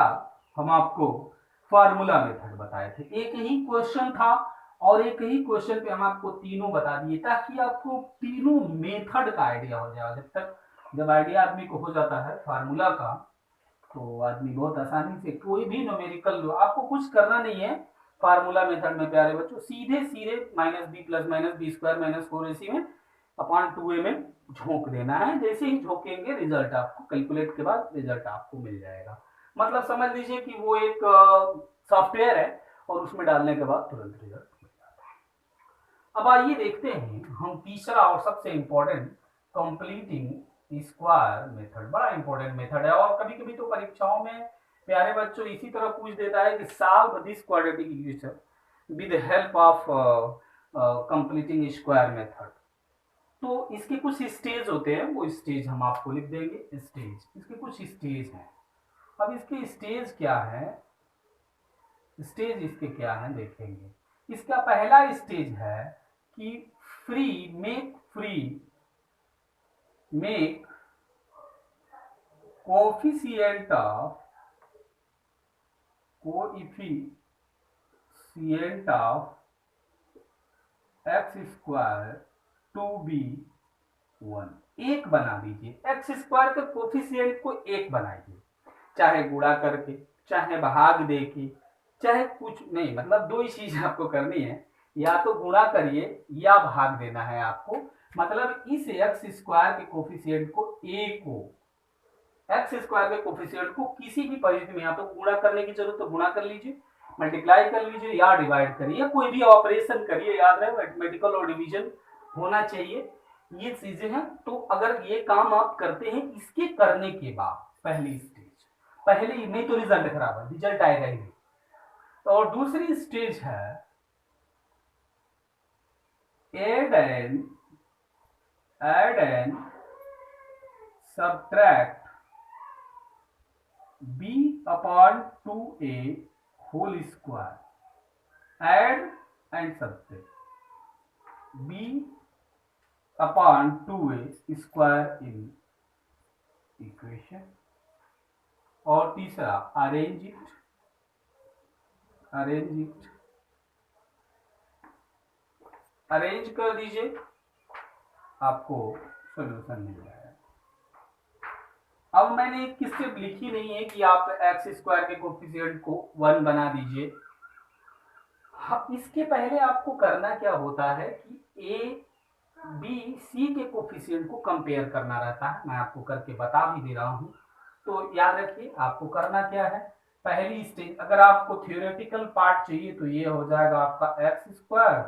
हम आपको फार्मूला मेथड बताए थे। एक ही क्वेश्चन था और एक ही क्वेश्चन पे हम आपको तीनों बता दिए ताकि आपको तीनों मेथड का आइडिया हो जाए। जब आइडिया आदमी को हो जाता है फार्मूला का तो आदमी बहुत आसानी से कोई भी न्यूमेरिकल लो, आपको कुछ करना नहीं है फार्मूला मेथड में प्यारे बच्चों, सीधे सीधे -b + -b² - 4ac में अपॉन 2a में झोंक देना है। जैसे ही झोंकेंगे रिजल्ट आपको कैलकुलेट के बाद रिजल्ट आपको मिल जाएगा। मतलब समझ लीजिए कि वो एक सॉफ्टवेयर है और उसमें डालने के बाद तुरंत रिजल्ट मिल जाता है। अब आइए देखते हैं हम तीसरा और सबसे इंपॉर्टेंट कंप्लीटिंग स्क्वायर मेथड। बड़ा इंपॉर्टेंट मेथड है और कभी कभी तो परीक्षाओं में प्यारे बच्चों इसी तरह पूछ देता है कि solve this quadratic equation with help of completing square method. तो इसके कुछ स्टेज होते हैं, वो स्टेज हम आपको लिख देंगे। स्टेज, इसके कुछ स्टेज हैं। अब इसके स्टेज क्या है, स्टेज इसके क्या है देखेंगे। इसका पहला स्टेज है कि make coefficient of x² to be 1। एक बना दीजिए, x² के कोएफिशिएंट को एक बनाइए, चाहे गुणा करके, चाहे भाग दे के, चाहे कुछ नहीं, मतलब दो ही चीज आपको करनी है, या तो गुणा करिए या भाग देना है आपको। मतलब इस x² के कोएफिशिएंट को x² के कोएफिशिएंट को किसी भी परिस्थिति में या तो गुणा करने की जरूरत तो गुणा कर लीजिए, मल्टीप्लाई कर लीजिए या डिवाइड करिए, कोई भी ऑपरेशन करिए। याद रहे मैथमेटिकल और डिवीजन होना चाहिए, ये चीजें हैं। तो अगर ये काम आप करते हैं, इसके करने के बाद पहली स्टेज, पहले नहीं तो रिजल्ट खराब है, रिजल्ट आएगा ही नहीं। और दूसरी स्टेज है add and subtract b/2a whole square. Add and subtract b/2a square in equation. और तीसरा अरेंज इट अरेंज कर दीजिए, आपको सॉल्यूशन मिल जाएगा। अब मैंने एक स्टेप लिखी नहीं है कि आप x² के कोएफिशिएंट को 1 बना दीजिए। इसके पहले आपको करना क्या होता है कि ए बी सी के कोफिशिएंट को कंपेयर करना रहता है। मैं आपको करके बता भी दे रहा हूँ। तो याद रखिए आपको करना क्या है। पहली स्टेज, अगर आपको थियोरेटिकल पार्ट चाहिए तो ये हो जाएगा आपका x square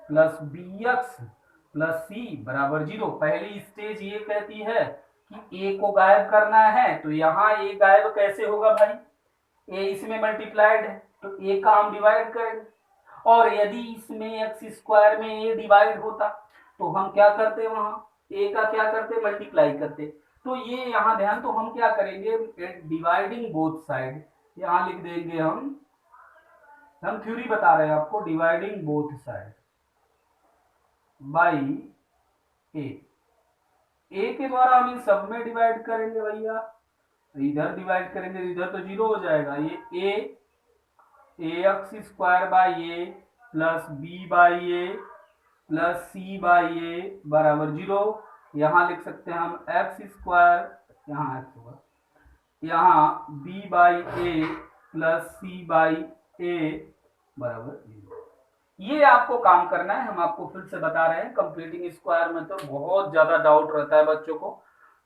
plus b x plus c बराबर 0। पहली स्टेज ये कहती है कि ए को गायब करना है, तो यहाँ ए गायब कैसे होगा भाई, ए इसमें मल्टीप्लाइड है तो ए का हम डिवाइड करेंगे, और यदि इसमें एक्स स्क्वायर में ए डिवाइड होता तो हम क्या करते, वहां ए का क्या करते, मल्टीप्लाई करते। तो ये यहाँ ध्यान, तो हम क्या करेंगे, डिवाइडिंग बोथ साइड, यहाँ लिख देंगे हम थ्योरी बता रहे हैं आपको, डिवाइडिंग बोथ साइड बाई ए के द्वारा हम इन सब में डिवाइड करेंगे भैया, इधर डिवाइड करेंगे इधर तो 0 हो जाएगा, ये a x square by a plus b by a plus c by a बराबर 0। यहाँ लिख सकते हैं हम एक्स स्क्वायर, यहाँ एक्स होगा, यहाँ b by a plus c by a बराबर 0। ये आपको काम करना है, हम आपको फिर से बता रहे हैं। कंप्लीटिंग स्क्वायर में तो बहुत ज्यादा डाउट रहता है बच्चों को।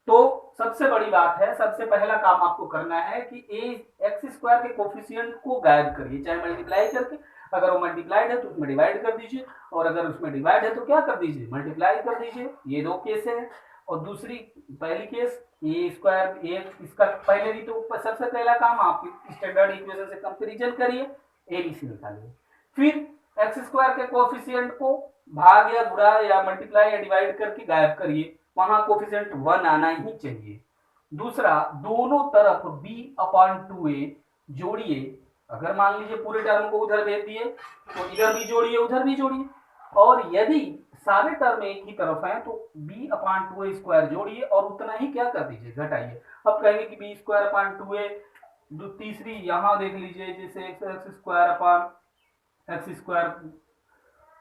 तो सबसे बड़ी बात है, सबसे पहला काम आपको करना है कि ए एक्स स्क्वायर के कोफिशिएंट को गायब करिए, चाहे मल्टीप्लाई करके, अगर वो मल्टीप्लाइड है तो उसमें डिवाइड कर दीजिए, और अगर उसमें डिवाइड है तो क्या कर दीजिए, मल्टीप्लाई कर दीजिए। ये दो केस है। और दूसरी, पहली केस ए स्क्वायर, ए इसका पहले भी तो सबसे पहला काम आप स्टैंडर्ड इक्वेशन से कंपैरिजन करिए, एबीसी निकालिए, फिर एक्स स्क्वायर के कोफिशिएंट को भाग या गुणा या मल्टीप्लाई या डिवाइड करके गायब करिए, वहां कोफिशिएंट 1 आना ही चाहिए। दूसरा, दोनों तरफ b/2a जोड़िए, अगर मान लीजिए पूरे टर्म को उधर भेज दिए तो इधर भी जोड़िए उधर भी जोड़िए, और यदि सारे टर्म एक ही तरफ हैं तो b/2a स्क्वायर जोड़िए और उतना ही क्या कर दीजिए, घटाइए। अब कहेंगे कि b स्क्वायर अपॉन 2a, तीसरी यहां देख लीजिए, जैसे x square upon x square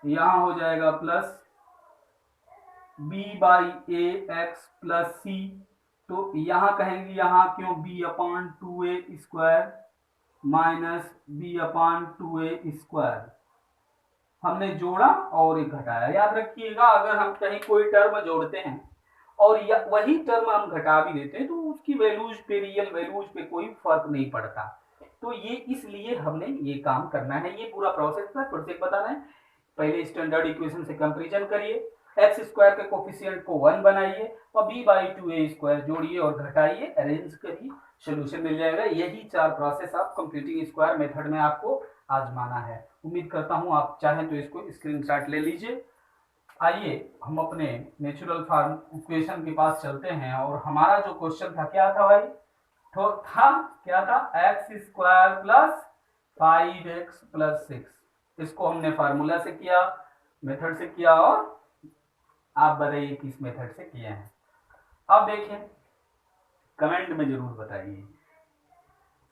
यहाँ हो जाएगा plus b by a x plus c, तो यहाँ कहेंगे यहाँ क्यों b/2a square minus b/2a square, हमने जोड़ा और एक घटाया। याद रखिएगा, अगर हम कहीं कोई टर्म जोड़ते हैं और वही टर्म हम घटा भी देते हैं तो उसकी वैल्यूज पे, रियल वैल्यूज पे कोई फर्क नहीं पड़ता। तो ये इसलिए हमने ये काम करना है, ये पूरा प्रोसेस था, फिर से बताना है। पहले स्टैंडर्ड इक्वेशन से कंपैरिजन करिए, एक्स स्क्वायर के कोफिशिएंट को 1 बनाइए और b/2a स्क्वायर जोड़िए और घटाइए, अरेंज करिए, सोल्यूशन मिल जाएगा। यही 4 प्रोसेस आप कंप्लीटिंग स्क्वायर मेथड में आपको आजमाना है। उम्मीद करता हूं आप चाहें तो इसको स्क्रीनशॉट ले लीजिए। आइए हम अपने नेचुरल फॉर्म इक्वेशन के पास चलते हैं, और हमारा जो क्वेश्चन था क्या था भाई, तो था क्या था, x square plus 5x plus 6। इसको हमने फार्मूला से किया, मेथड से किया, और आप बताइए किस मेथड से किए हैं। अब देखिए, कमेंट में जरूर बताइए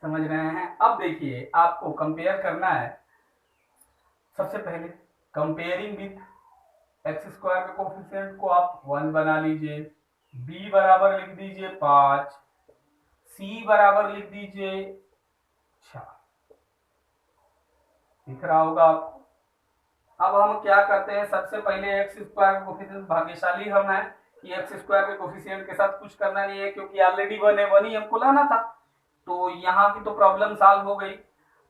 समझ रहे हैं। अब देखिए आपको कंपेयर करना है, सबसे पहले कंपेयरिंग विथ एक्स स्क्वायर के कोफिशिएंट को आप 1 बना लीजिए, b बराबर लिख दीजिए 5, c बराबर लिख दीजिए 6, दिख रहा होगा आपको। अब हम क्या करते हैं, सबसे पहले एक्स स्क्वायर के कोफिशिएंट, भाग्यशाली हम हैं कि एक्स स्क्वायर के कोफिशिएंट के साथ कुछ करना नहीं है, क्योंकि ऑलरेडी 1 है, 1 ही हमको लाना था, तो यहाँ की तो प्रॉब्लम सॉल्व हो गई।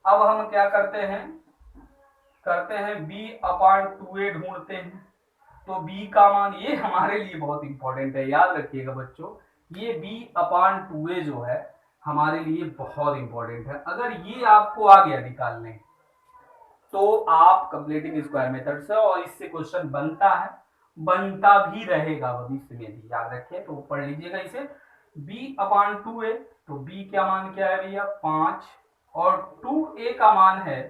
अब हम क्या करते हैं b/2a ढूंढते हैं। तो b का मान, ये हमारे लिए बहुत इंपॉर्टेंट है, याद रखिएगा बच्चों, ये b/2a जो है हमारे लिए बहुत इंपॉर्टेंट है। अगर ये आपको आ गया निकालने तो आप कंप्लीटिंग स्क्वायर मेथड से, और इससे क्वेश्चन बनता है, बनता भी रहेगा भविष्य में भी, याद रखिए। तो पढ़ लीजिएगा इसे, b/2a, तो b का मान क्या है भैया 5, और 2a का मान है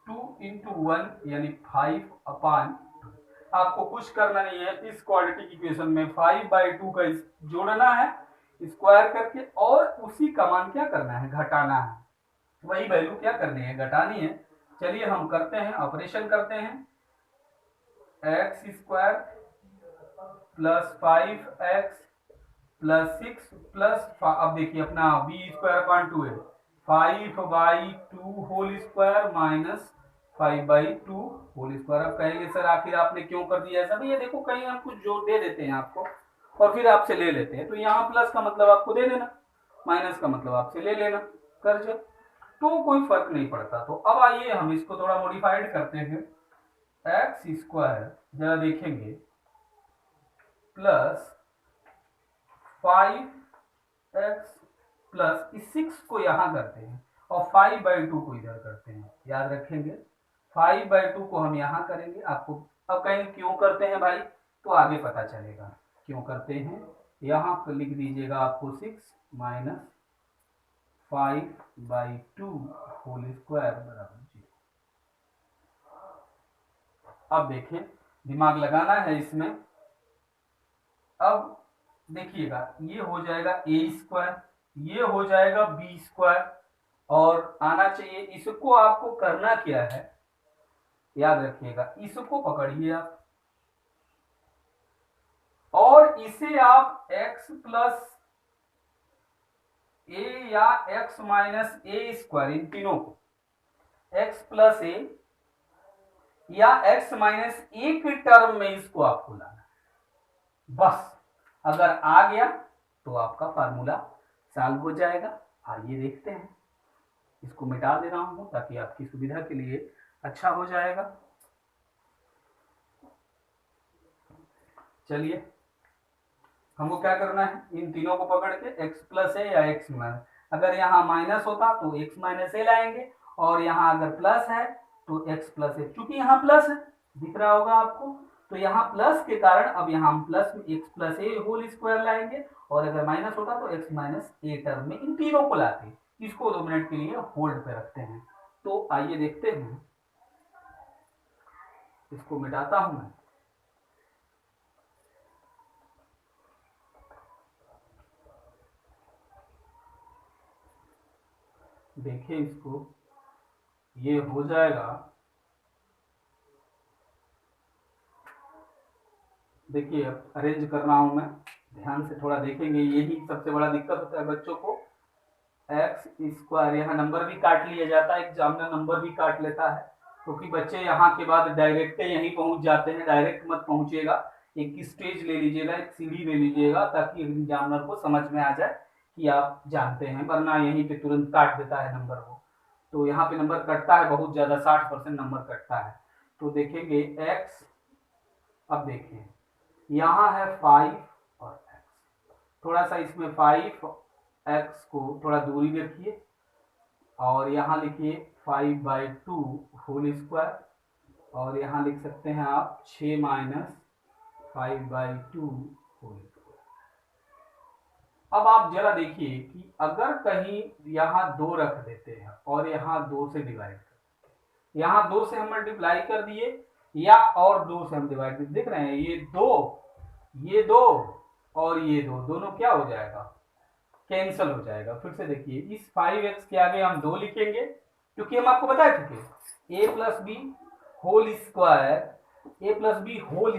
2 × 1 यानी 5/2। आपको कुछ करना नहीं है, इस क्वाड्रेटिक इक्वेशन में 5/2 का जोड़ना है स्क्वायर करके, और उसी का मान क्या करना है, घटाना है, वही वैल्यू क्या करनी है, घटानी है। चलिए हम करते हैं, ऑपरेशन करते हैं, x square plus 5x plus 6 plus, अब देखिए अपना b² 2 है, 5/2 whole square minus 5/2 whole square. अब कहेंगे सर आखिर आपने क्यों कर दिया ऐसा? भैया देखो कहीं हम कुछ जो दे देते हैं आपको और फिर आपसे ले लेते हैं, तो यहाँ प्लस का मतलब आपको दे देना, माइनस का मतलब आपसे ले लेना कर्ज, तो कोई फर्क नहीं पड़ता। तो अब आइए हम इसको थोड़ा मॉडिफाइड करते हैं। एक्स स्क्वायर जरा देखेंगे प्लस 5x प्लस इस 6 को यहां करते हैं और 5/2 को इधर करते हैं, याद रखेंगे 5/2 को हम यहां करेंगे। आपको अब कहेंगे क्यों करते हैं भाई, तो आगे पता चलेगा क्यों करते हैं। यहां पर लिख दीजिएगा आपको 6 माइनस 5/2 होल स्क्वायर बराबर 0। अब देखें दिमाग लगाना है इसमें। अब देखिएगा ये हो जाएगा ए स्क्वायर, ये हो जाएगा बी स्क्वायर, और आना चाहिए। इसको आपको करना क्या है, याद रखिएगा, इसको पकड़िए आप और इसे आप x प्लस ए या x माइनस ए स्क्वायर, इन तीनों को x प्लस ए या x माइनस ए के टर्म में इसको आपको लाना है। बस अगर आ गया तो आपका फार्मूला सॉल्व हो जाएगा। आइए देखते हैं, इसको मिटा दे रहा हूं ताकि आपकी सुविधा के लिए अच्छा हो जाएगा। चलिए हमको क्या करना है, इन तीनों को पकड़ के x प्लस है या x माइनस, अगर यहाँ माइनस होता तो x माइनस ए लाएंगे और यहाँ अगर प्लस है तो x प्लस है। चूंकि यहाँ प्लस है दिख रहा होगा आपको, तो यहाँ प्लस के कारण अब यहाँ हम प्लस में x प्लस ए होल स्क्वायर लाएंगे और अगर माइनस होता तो x माइनस ए टर्म में इन तीनों को लाते। इसको 2 मिनट के लिए होल्ड पे रखते हैं। तो आइए देखते हैं, इसको मिटाता हूं मैं। देखिए इसको, ये हो जाएगा, देखिए अब अरेंज कर रहा हूं मैं, ध्यान से थोड़ा देखेंगे। यही सबसे बड़ा दिक्कत होता है बच्चों को, एक्स स्क्वायर, यहाँ नंबर भी काट लिया जाता है, एग्जामिनर नंबर भी काट लेता है, क्योंकि बच्चे यहाँ के बाद डायरेक्ट यहीं पहुंच जाते हैं। डायरेक्ट मत पहुंचिएगा, एक स्टेज ले लीजिएगा, एक सीढ़ी ले लीजिएगा, ताकि एग्जामिनर को समझ में आ जाए कि आप जानते हैं, वरना यहीं पे तुरंत काट देता है नंबर को। तो यहाँ पे नंबर कटता है बहुत ज्यादा, 60% नंबर कटता है। तो देखेंगे एक्स, अब देखिए यहाँ है 5 और x, थोड़ा सा इसमें 5x को थोड़ा दूरी रखिए और यहाँ लिखिए 5/2 होल स्क्वायर, और यहाँ लिख सकते हैं आप 6 माइनस 5/2 होल स्क्वायर। अब आप जरा देखिए कि अगर कहीं यहाँ 2 रख देते हैं और यहाँ 2 से डिवाइड कर, यहाँ 2 से हम मल्टीप्लाई कर दिए या और 2 से हम डिवाइड, देख रहे हैं ये 2 और ये 2 दोनों क्या हो जाएगा, कैंसिल हो जाएगा। फिर से देखिए, इस 5x के आगे हम 2 लिखेंगे, क्योंकि हम आपको बता चुके a plus B whole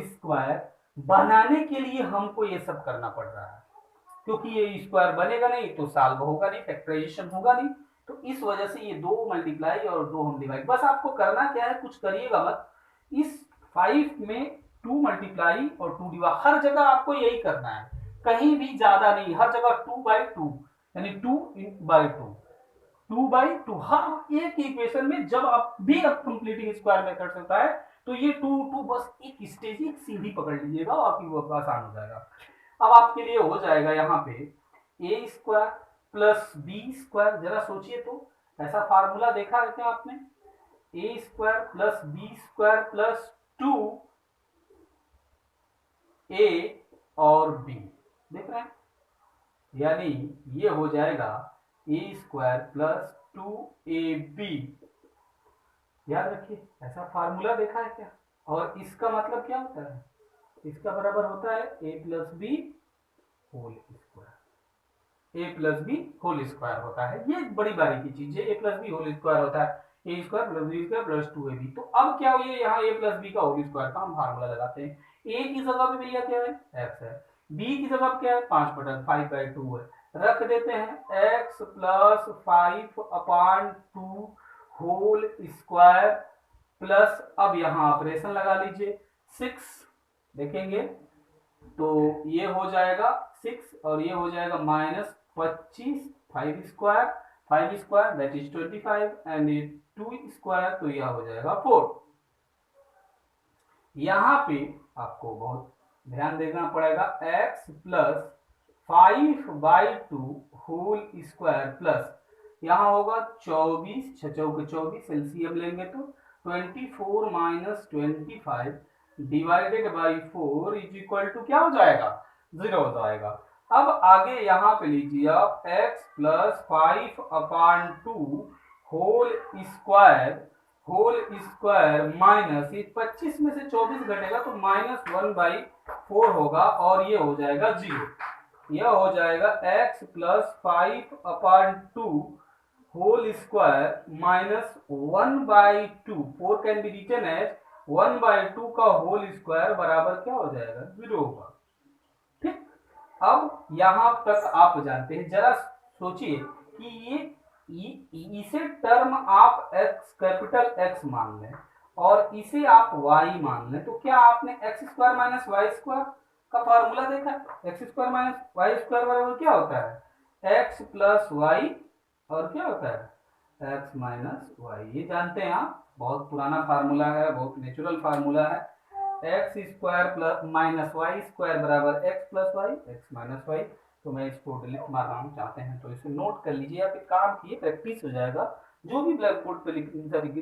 square बनाने के लिए हमको ये सब करना पड़ रहा है, क्योंकि ये स्क्वायर बनेगा नहीं तो सॉल्व होगा नहीं, फैक्टराइजेशन होगा नहीं। तो इस वजह से ये 2 मल्टीप्लाई और 2 हम डिवाइड, बस आपको करना क्या है, कुछ करिएगा मत, इस 5 में 2 मल्टीप्लाई और 2 डिवाइड, हर जगह आपको यही करना है, कहीं भी ज्यादा नहीं, हर जगह 2/2 यानी 2/2 हर एक इक्वेशन में। जब आप भी अब कंप्लीटिंग स्क्वायर मेथड से होता है तो ये 2 बस एक स्टेज, एक सीधी पकड़ लीजिएगा और आपकी वो आसान हो जाएगा। अब आपके लिए हो जाएगा यहाँ पे a square plus b square, जरा सोचिए तो, ऐसा फार्मूला देखा है क्या आपने, a square plus b square plus 2 a और बी, देख रहे हैं, यानी ये हो जाएगा ए स्क्वायर प्लस 2ab, याद रखिए ऐसा फार्मूला देखा है क्या। और इसका मतलब क्या होता है, इसका बराबर होता है a plus B whole square, a plus B whole square होता है। ये बड़ी बारीकी चीज है, a plus B whole square होता है a square plus b square plus 2ab। तो अब क्या हुई है, यहाँ a प्लस बी का होल स्क्वायर का हम फार्मूला लगाते हैं। a की जगह पे भैया क्या है, x है, b की जगह क्या है 5/2 है, रख देते हैं x plus 5/2 whole square plus, अब यहाँ ऑपरेशन लगा लीजिए, 6 देखेंगे तो ये हो जाएगा 6 और ये हो जाएगा -25, 5 square that is 25 and 2 square तो यह हो जाएगा 4। यहाँ पे आपको बहुत ध्यान देना पड़ेगा, x plus 5/2 whole square plus यहाँ होगा 24, 6 चौके 24, एलसीएम लेंगे तो 24 minus 25 divided by 4 is equal to क्या हो जाएगा, 0 हो जाएगा। अब आगे यहाँ पे लीजिए आप x plus 5/2 whole square minus, ये 25 में से 24 घटेगा तो -1/4 होगा और ये हो जाएगा 0। यह हो जाएगा x plus 5/2 whole square minus 1/2, 4 can be written as 1/2 का होल स्क्वायर बराबर क्या हो जाएगा, 0 होगा। ठीक, अब यहां तक आप जानते हैं। जरा सोचिए कि इसे टर्म आप x कैपिटल X मान लें और इसे आप y मान लें, तो क्या आपने x square minus Y square का फॉर्मूला देखा? X square minus Y square बराबर क्या होता है, x प्लस वाई और क्या होता है, x माइनस वाई। ये जानते हैं आप, बहुत पुराना फार्मूला है, बहुत नेचुरल फार्मूला है। X square plus minus Y square बराबर x plus y, x minus y. तो मैं इसको डिलीट मार रहा हूँ, चाहते हैं तो इसे नोट कर लीजिए। आप एक काम किए, प्रैक्टिस हो जाएगा। जो भी ब्लैक बोर्ड पे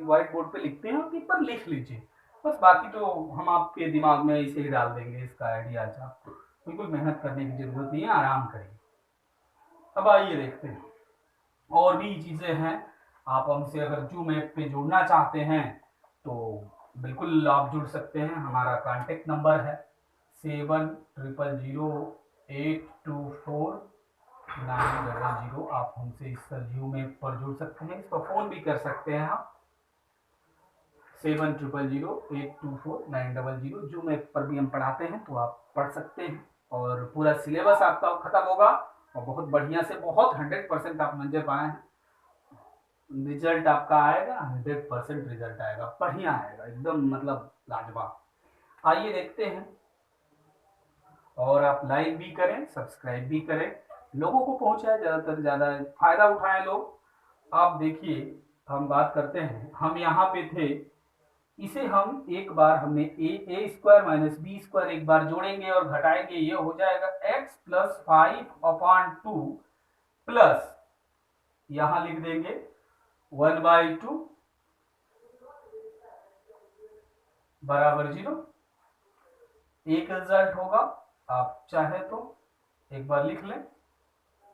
व्हाइट बोर्ड पे लिखते हैं पेपर लिख लीजिए बस, बाकी तो हम आपके दिमाग में इसे ही डाल देंगे, इसका आइडिया। आपको बिल्कुल मेहनत करने की जरूरत नहीं है, आराम करिए। अब आइए देखते हैं और भी चीजें हैं। आप हमसे अगर जूम ऐप पे जुड़ना चाहते हैं तो बिल्कुल आप जुड़ सकते हैं। हमारा कांटेक्ट नंबर है 7000824900। आप हमसे इस जूम ऐप पर जुड़ सकते हैं, इस पर फोन भी कर सकते हैं आप 7000824900। जूम ऐप पर भी हम पढ़ाते हैं तो आप पढ़ सकते हैं और पूरा सिलेबस आपका खत्म होगा और बहुत बढ़िया से, बहुत 100% आप नंबर पाए हैं। रिजल्ट आपका आएगा 100% रिजल्ट आएगा, बढ़िया आएगा एकदम, मतलब लाजवाब। आइए देखते हैं और आप लाइक भी करें, सब्सक्राइब भी करें, लोगों को पहुंचाए, ज्यादातर से ज्यादा फायदा उठाएं लोग। आप देखिए हम बात करते हैं, हम यहाँ पे थे, इसे हम एक बार हमने ए स्क्वायर माइनस बी स्क्वायर एक बार जोड़ेंगे और घटाएंगे, ये हो जाएगा x प्लस 5/2 प्लस यहां लिख देंगे 1/2 बराबर 0। एक रिजल्ट होगा, आप चाहे तो एक बार लिख लें,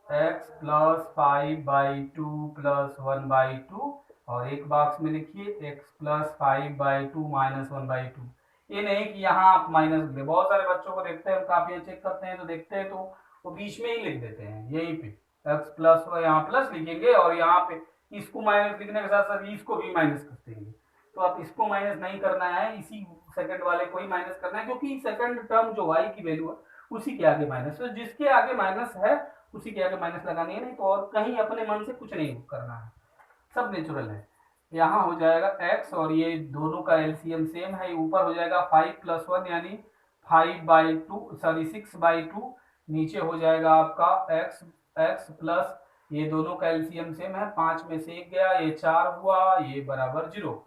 x प्लस 5/2 प्लस 1/2 और एक बॉक्स में लिखिए x प्लस 5/2 माइनस 1/2। ये नहीं कि यहाँ आप माइनस दे, बहुत सारे बच्चों को देखते हैं, काफी चेक करते हैं तो देखते हैं तो वो बीच में ही लिख देते हैं, यहीं पे x प्लस, यहाँ प्लस लिखेंगे और यहाँ पे इसको माइनस लिखने के साथ साथ इसको भी माइनस कर देंगे। तो आप इसको माइनस नहीं करना है, इसी सेकंड वाले को ही माइनस करना है, क्योंकि सेकंड टर्म जो y की वैल्यू है उसी के आगे माइनस, तो जिसके आगे माइनस है उसी के आगे माइनस लगानी है, नहीं तो और कहीं अपने मन से कुछ नहीं करना है, सब नेचुरल है। यहाँ हो जाएगा x और ये दोनों का एलसीएम सेम है, ऊपर हो जाएगा 5 प्लस 1 यानी 5/2 सॉरी 6/2, नीचे हो जाएगा आपका x प्लस ये दोनों का एलसीएम सेम है, 5 में से 1 गया, ये 4 हुआ, ये बराबर 0।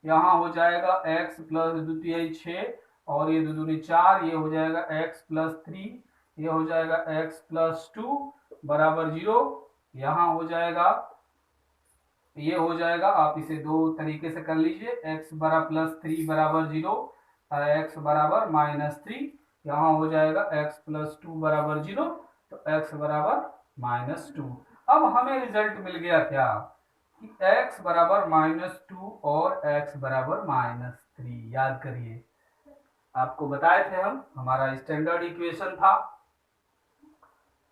यहाँ हो जाएगा x प्लस द्वितीय 6 और ये दूनी 4, ये हो जाएगा x प्लस 3, ये हो जाएगा x प्लस 2 बराबर 0। यहाँ हो जाएगा, ये हो जाएगा, आप इसे दो तरीके से कर लीजिए, x बरा प्लस 3 बराबर 0 और x बराबर -3। यहाँ हो जाएगा x प्लस 2 बराबर 0 तो x बराबर -2। अब हमें रिजल्ट मिल गया क्या कि x बराबर -2 और x बराबर -3। याद करिए, आपको बताए थे हम, हमारा स्टैंडर्ड इक्वेशन था,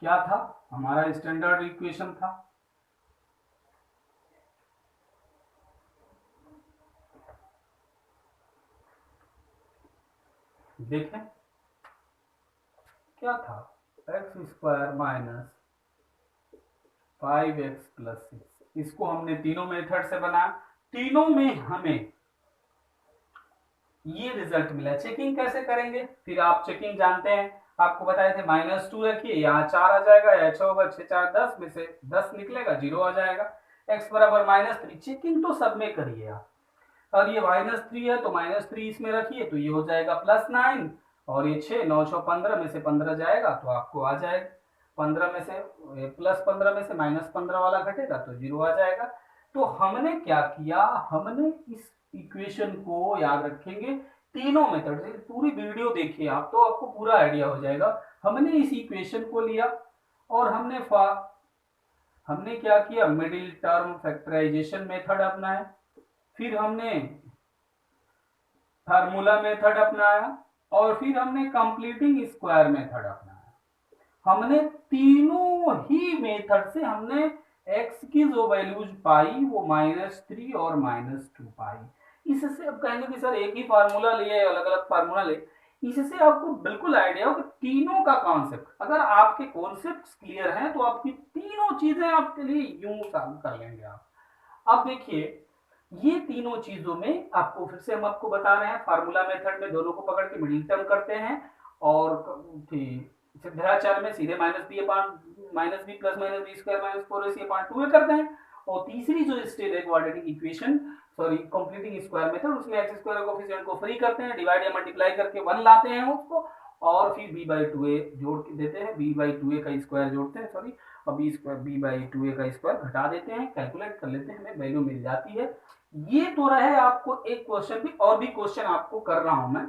क्या था हमारा स्टैंडर्ड इक्वेशन था, देखें क्या था, x square minus 5x plus 6। इसको हमने तीनों मेथड से बनाया, तीनों में हमें ये रिजल्ट मिला। चेकिंग कैसे करेंगे, फिर आप चेकिंग जानते हैं, आपको बताए थे -2 रखिए, यहाँ 4 आ जाएगा, अच्छा होगा 6 4 10 में से 10 निकलेगा, 0 आ जाएगा। x बराबर -3, चेकिंग तो सब में करिए आप। और ये -3 है तो -3 इसमें रखिए, तो ये हो जाएगा +9, और ये 6 9 6 15 में से 15 जाएगा तो आपको आ जाएगा 15 में से +15 में से -15 वाला घटेगा तो 0 आ जाएगा। तो हमने क्या किया, हमने इस इक्वेशन को याद रखेंगे तीनों मेथड से, पूरी वीडियो देखिए आप तो आपको पूरा आइडिया हो जाएगा। हमने इस इक्वेशन को लिया और हमने क्या किया, मिडिल टर्म फैक्टराइजेशन मेथड अपनाया, फिर हमने फार्मूला मेथड अपनाया, और फिर हमने कंप्लीटिंग स्क्वायर मेथड अपनाया। हमने तीनों ही मेथड से हमने x की जो वैल्यूज पाई वो -3 और -2 पाई। इससे अब कहेंगे कि सर एक ही फार्मूला लिए, अलग अलग फार्मूला ले, इससे आपको बिल्कुल आइडिया हो कि तीनों का कॉन्सेप्ट, अगर आपके कॉन्सेप्ट क्लियर हैं तो आपकी तीनों चीजें आपके लिए यूं सॉल्व कर लेंगे आप। अब देखिए ये तीनों चीजों में आपको फिर से हम आपको बता रहे हैं, फार्मूला मेथड में दोनों को पकड़ के मिडिल टर्म करते हैं, और सिद्धाचार में सीधे -b plus -b square -4ac upon 2a करते हैं। और तीसरी जो स्टेप है quadratic equation, sorry completing square method, उसमें एक्स स्क्वायर कोफिशिएंट को फ्री करते हैं, डिवाइड या मल्टीप्लाई करके 1 लाते हैं उसको, और फिर b/2a जोड़ के देते हैं, b/2a का स्क्वायर जोड़ते हैं, सॉरी, और b/2a का स्क्वायर घटा देते हैं, कैलकुलेट कर लेते हैं, हमें वैल्यू मिल जाती है। ये तो रहे आपको एक क्वेश्चन भी, और भी क्वेश्चन आपको कर रहा हूं मैं,